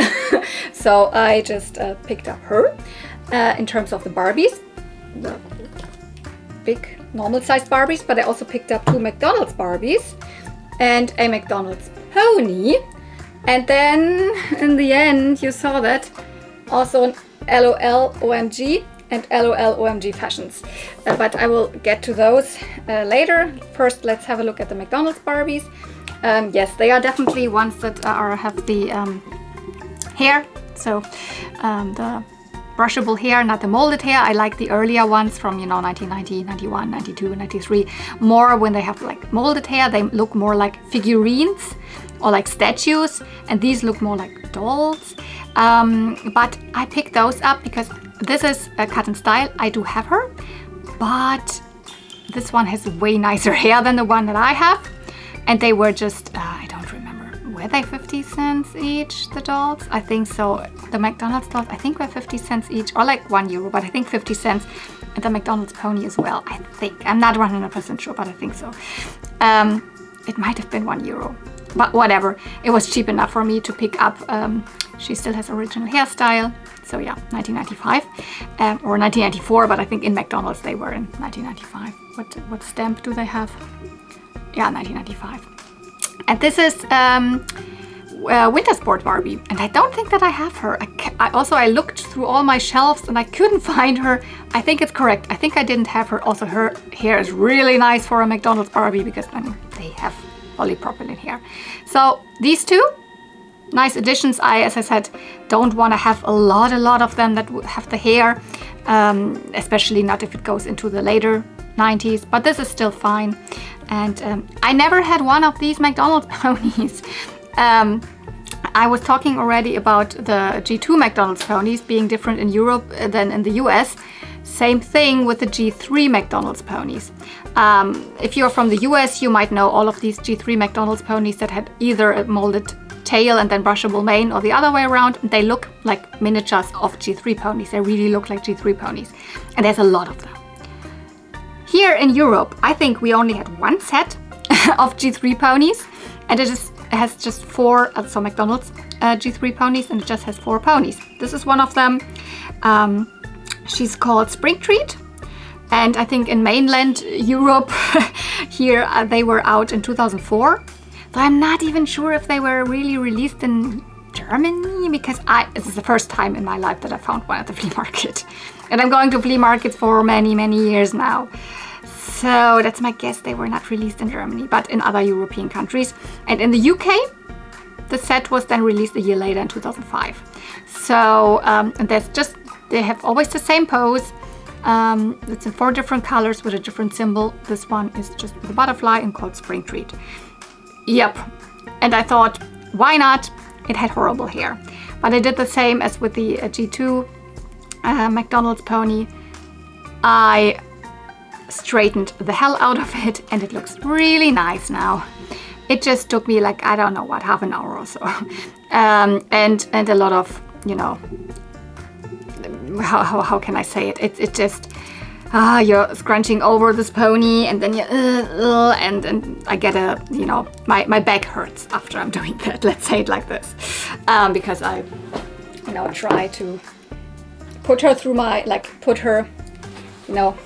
So I just picked up her. In terms of the Barbies, the big normal sized Barbies, but I also picked up 2 McDonald's Barbies and a McDonald's pony. And then in the end you saw that also an LOL OMG and LOL OMG fashions. But I will get to those later. First, let's have a look at the McDonald's Barbies. Yes, they are definitely ones that have the hair. So the brushable hair, not the molded hair. I like the earlier ones from 1990, 91, 92, 93 more when they have like molded hair. They look more like figurines or like statues, and these look more like dolls. But I picked those up because this is a cut and style. I do have her, but this one has way nicer hair than the one that I have. And they were just, I don't remember, were they 50 cents each, the dolls? I think so. The McDonald's dolls, I think were 50 cents each, or like €1, but I think 50 cents. And the McDonald's pony as well, I think. I'm not 100% sure, but I think so. It might have been €1. But whatever, it was cheap enough for me to pick up. She still has original hairstyle. So yeah, 1995 or 1994, but I think in McDonald's they were in 1995. What stamp do they have? Yeah, 1995. And this is Winter Sport Barbie, and I don't think that I have her. I looked through all my shelves and I couldn't find her, I think it's correct. I think I didn't have her. Also, her hair is really nice for a McDonald's Barbie because I mean, they have polypropylene hair. So these two, nice additions. As I said, don't want to have a lot of them that have the hair, especially not if it goes into the later 90s, but this is still fine. And I never had one of these McDonald's ponies. I was talking already about the G2 McDonald's ponies being different in Europe than in the US. Same thing with the G3 McDonald's ponies. If you're from the US, you might know all of these G3 McDonald's ponies that had either a molded tail and then brushable mane, or the other way around. They look like miniatures of G3 ponies. They really look like G3 ponies. And there's a lot of them. Here in Europe, I think we only had one set of G3 ponies, and it has just 4, so McDonald's G3 ponies, and it just has 4 ponies. This is one of them. She's called Spring Treat, and I think in mainland Europe, here they were out in 2004. So I'm not even sure if they were really released in Germany, because this is the first time in my life that I found one at the flea market. And I'm going to flea markets for many years now. So that's my guess, they were not released in Germany, but in other European countries. And in the UK, the set was then released a year later in 2005. So, and they have always the same pose. It's in 4 different colors with a different symbol. This one is just with a butterfly and called Spring Treat. Yep. And I thought, why not? It had horrible hair. But I did the same as with the G2 McDonald's pony. I straightened the hell out of it, and it looks really nice now. It just took me like, I don't know what, half an hour or so. And a lot of, you know, how can I say it? It just, you're scrunching over this pony, and then you, and I get a, you know, my back hurts after I'm doing that. Let's say it like this, because I, you know, try to put her through my, like, put her, you know,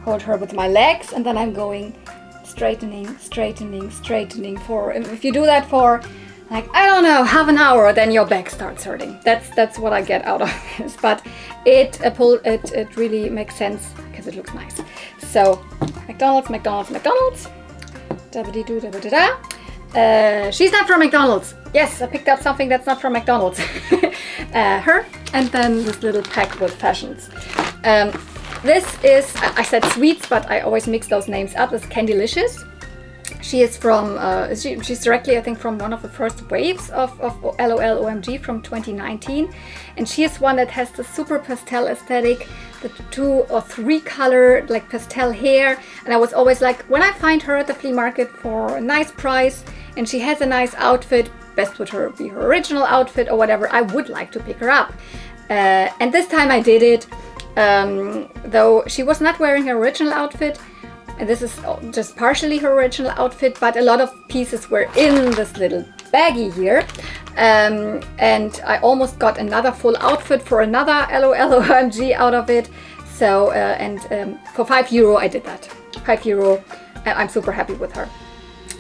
hold her with my legs, and then I'm going straightening for, if you do that for like, I don't know, half an hour, then your back starts hurting. That's what I get out of this, but it really makes sense because it looks nice. So McDonald's, dabba-dee-doo, dabba-da-da. She's not from McDonald's. Yes, I picked up something that's not from McDonald's. Her, and then this little pack with fashions. This is, I said sweets, but I always mix those names up. It's Candylicious. She is from, she's directly, I think, from one of the first waves of LOL OMG from 2019. And she is one that has the super pastel aesthetic, the 2 or 3 color, like pastel hair. And I was always like, when I find her at the flea market for a nice price, and she has a nice outfit, best would be her original outfit or whatever, I would like to pick her up. And this time I did it. Though she was not wearing her original outfit, and this is just partially her original outfit, but a lot of pieces were in this little baggie here, and I almost got another full outfit for another LOL OMG out of it. So for €5 I did that. €5, I'm super happy with her.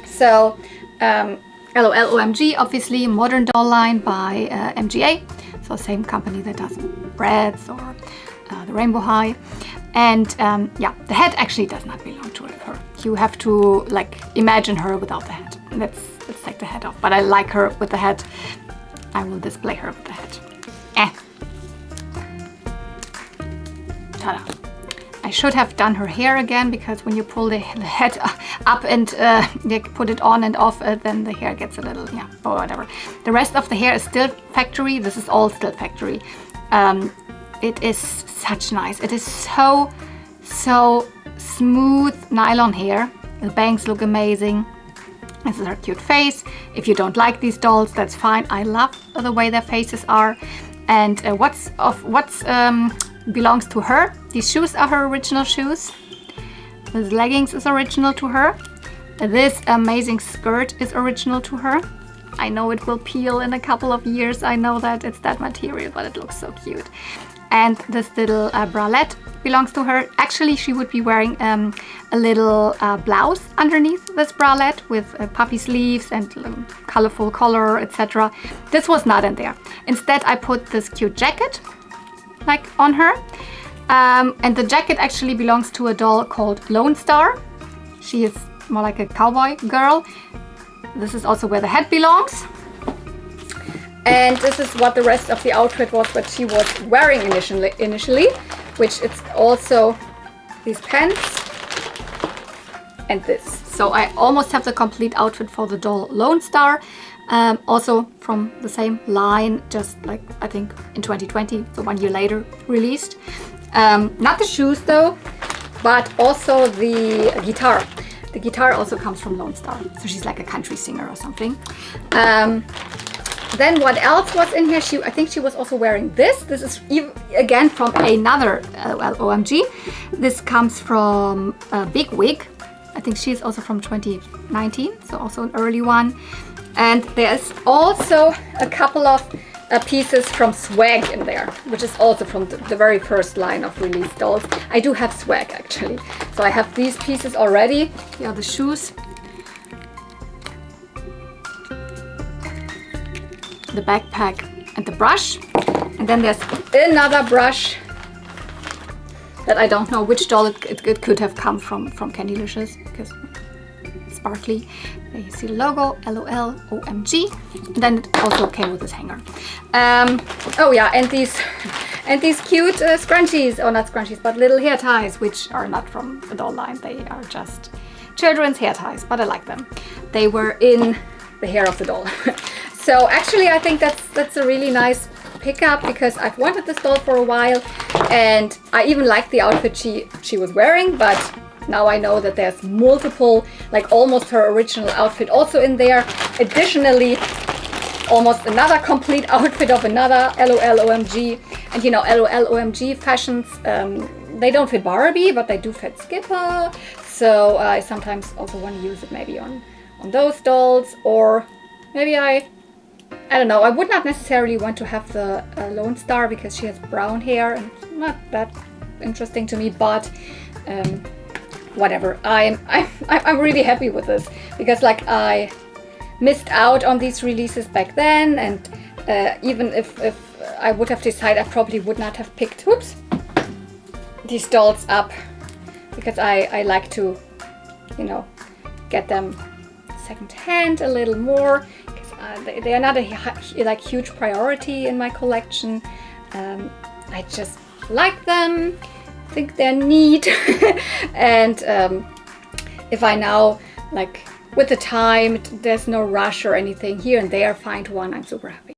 So LOL OMG, obviously modern doll line by MGA, so same company that does Bratz or the Rainbow High. And yeah, the head actually does not belong to her. You have to like imagine her without the head. Let's take the head off. But I like her with the head. I will display her with the head. Ta-da. I should have done her hair again, because when you pull the head up and put it on and off, then the hair gets a little, yeah, or whatever. The rest of the hair is still factory. This is all still factory. It is such nice. It is so smooth nylon hair. The bangs look amazing. This is her cute face. If you don't like these dolls, that's fine. I love the way their faces are. And what's belongs to her. These shoes are her original shoes. This leggings is original to her. This amazing skirt is original to her. I know it will peel in a couple of years. I know that it's that material, but it looks so cute. And this little bralette belongs to her. Actually, she would be wearing a little blouse underneath this bralette with puffy sleeves and colorful collar, etc. This was not in there. Instead, I put this cute jacket like on her. And the jacket actually belongs to a doll called Lone Star. She is more like a cowboy girl. This is also where the hat belongs. And this is what the rest of the outfit was, what she was wearing initially, which it's also these pants and this. So I almost have the complete outfit for the doll Lone Star. Also from the same line, just like I think in 2020, so 1 year later released. Not the shoes though, but also the guitar. The guitar also comes from Lone Star, so she's like a country singer or something. Then what else was in here? I think she was also wearing this. This is again from another OMG. This comes from Big Wig. I think she's also from 2019, so also an early one. And there's also a couple of pieces from Swag in there, which is also from the very first line of release dolls. I do have Swag actually. So I have these pieces already. Here are the shoes. The backpack and the brush. And then there's another brush that I don't know which doll it could have come from Candylicious, because it's sparkly. There you see the logo, LOL, OMG. And then it also came with this hanger. Oh yeah, and these cute scrunchies, or not scrunchies, but little hair ties, which are not from the doll line. They are just children's hair ties, but I like them. They were in the hair of the doll. So actually I think that's a really nice pickup, because I've wanted this doll for a while and I even liked the outfit she was wearing, but now I know that there's multiple, like almost her original outfit also in there. Additionally, almost another complete outfit of another LOL OMG. And you know, LOL OMG fashions, they don't fit Barbie, but they do fit Skipper. So I sometimes also want to use it maybe on those dolls, or maybe I don't know. I would not necessarily want to have the Lone Star because she has brown hair and not that interesting to me, but whatever. I'm really happy with this, because like I missed out on these releases back then, and even if I would have decided, I probably would not have picked these dolls up, because I like to, you know, get them second hand a little more. They are not a huge priority in my collection. I just like them, think they're neat, and if I now, like with the time, there's no rush or anything, here and there find one, I'm super happy.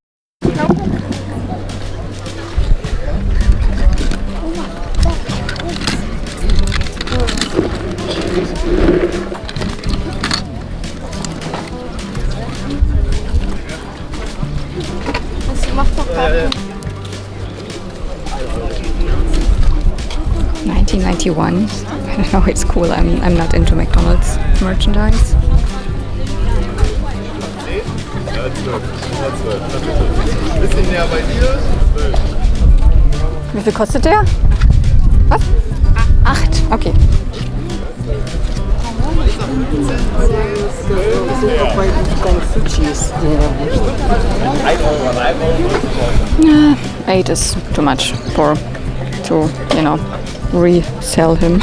Yeah. 1991. I don't know, it's cool. I'm not into McDonald's merchandise. Wie viel kostet der? Was? 8, okay. Yeah, 8 is too much to, you know, resell him.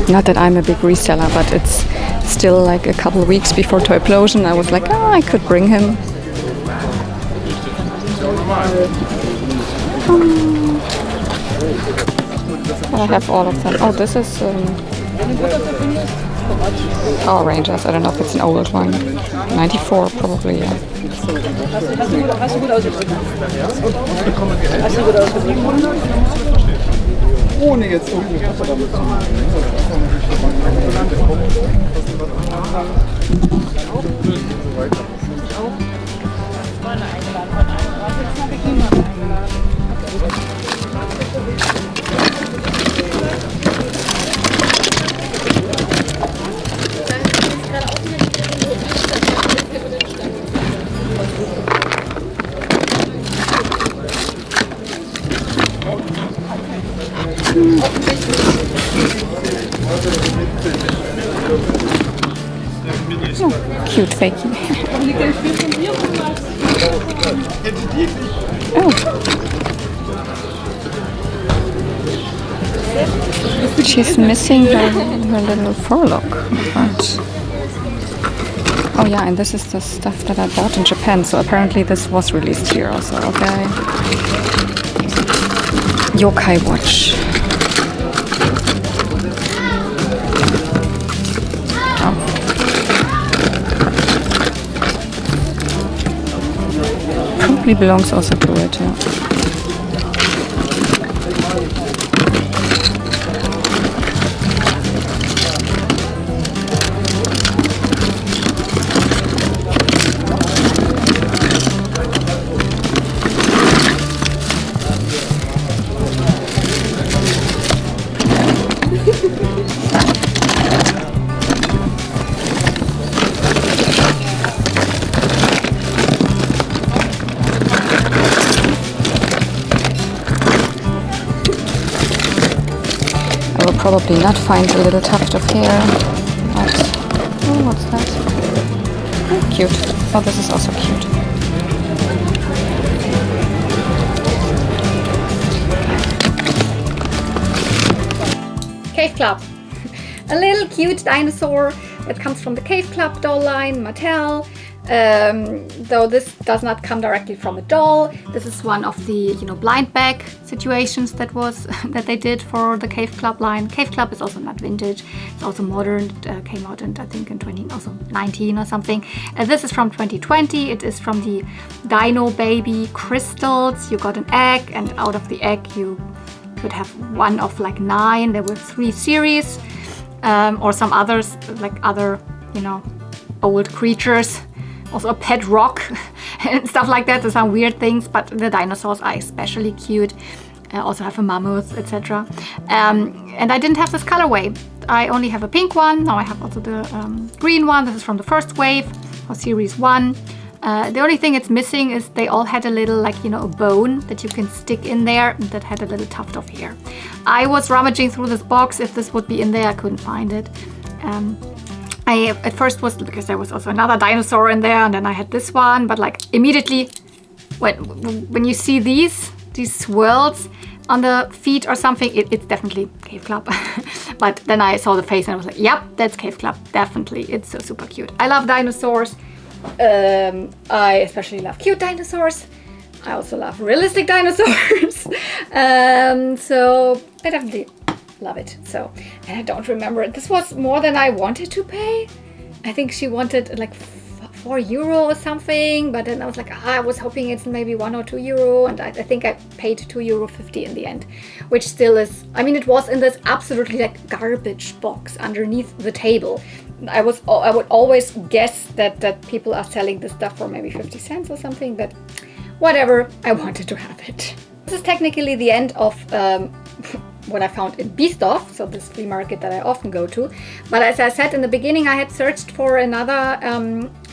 Not that I'm a big reseller, but it's still like a couple of weeks before Toyplosion. I was like, oh, I could bring him. I have all of them. Oh, this is Power Rangers. I don't know if it's an old one. 94 probably, yeah.
Ohne jetzt
cute fakey. Oh. She's missing her little forelock. But oh yeah, and this is the stuff that I bought in Japan. So apparently this was released here also. Okay. Yokai watch. Probably belongs also to it, yeah. Probably not find a little tuft of hair, but oh, what's that? Oh, cute. Oh, this is also cute.
Cave Club. A little cute dinosaur that comes from the Cave Club doll line, Mattel. Though this does not come directly from a doll. This is one of the, blind bag situations that they did for the Cave Club line. Cave Club is also not vintage. It's also modern. It came out in, I think, in 2019 or something. This is from 2020. It is from the Dino Baby crystals. You got an egg, and out of the egg you could have one of like 9. There were 3 series, or some others, like other, old creatures. Also a pet rock and stuff like that. There's some weird things, but the dinosaurs are especially cute. I also have a mammoth, etc. And I didn't have this colorway. I only have a pink one. Now I have also the green one. This is from the first wave, or series 1. The only thing it's missing is they all had a little, like, a bone that you can stick in there that had a little tuft of hair. I was rummaging through this box. If this would be in there, I couldn't find it. I at first was, because there was also another dinosaur in there, and then I had this one, but like immediately when you see these swirls on the feet or something, it's definitely Cave Club. But then I saw the face and I was like, yep, that's Cave Club, definitely. It's so super cute. I love dinosaurs. I especially love cute dinosaurs. I also love realistic dinosaurs. So I definitely love it. So, and I don't remember it. This was more than I wanted to pay. I think she wanted like €4 or something, but then I was like, I was hoping it's maybe €1 or €2, and I think I paid €2.50 in the end, which still is, I mean, it was in this absolutely like garbage box underneath the table. I would always guess that people are selling this stuff for maybe 50 cents or something, but whatever, I wanted to have it. This is technically the end of what I found in Biesdorf, so this flea market that I often go to. But as I said in the beginning, I had searched for another,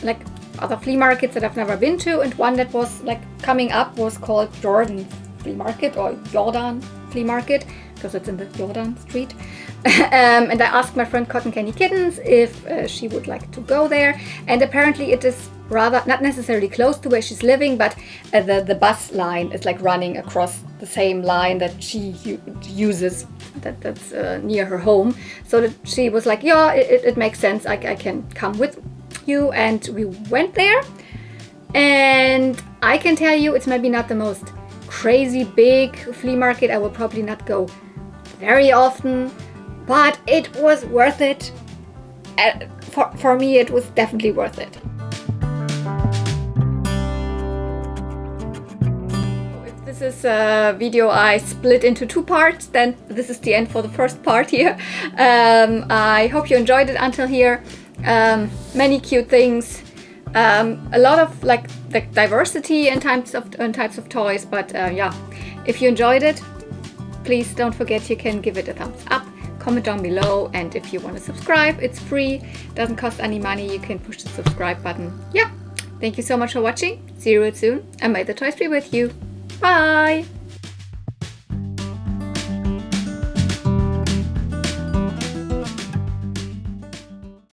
like other flea markets that I've never been to, and one that was like coming up was called Jordan Flea Market, or Jordan Flea Market, because it's in the Jordan Street. And I asked my friend Cotton Candy Kittens if she would like to go there, and apparently it is rather not necessarily close to where she's living, but the bus line is like running across the same line that she uses, that's near her home. So that she was like, yeah, it makes sense, I can come with you, and we went there. And I can tell you, it's maybe not the most crazy big flea market. I will probably not go very often, but it was worth it. For me, it was definitely worth it. If this is a video I split into 2 parts, then this is the end for the first part here. I hope you enjoyed it until here. Many cute things. A lot of like the diversity in types of toys, but yeah, if you enjoyed it, please don't forget you can give it a thumbs up, comment down below, and if you want to subscribe, it's free, doesn't cost any money, you can push the subscribe button. Yeah, thank you so much for watching, see you real soon, and may the toys be with you. Bye!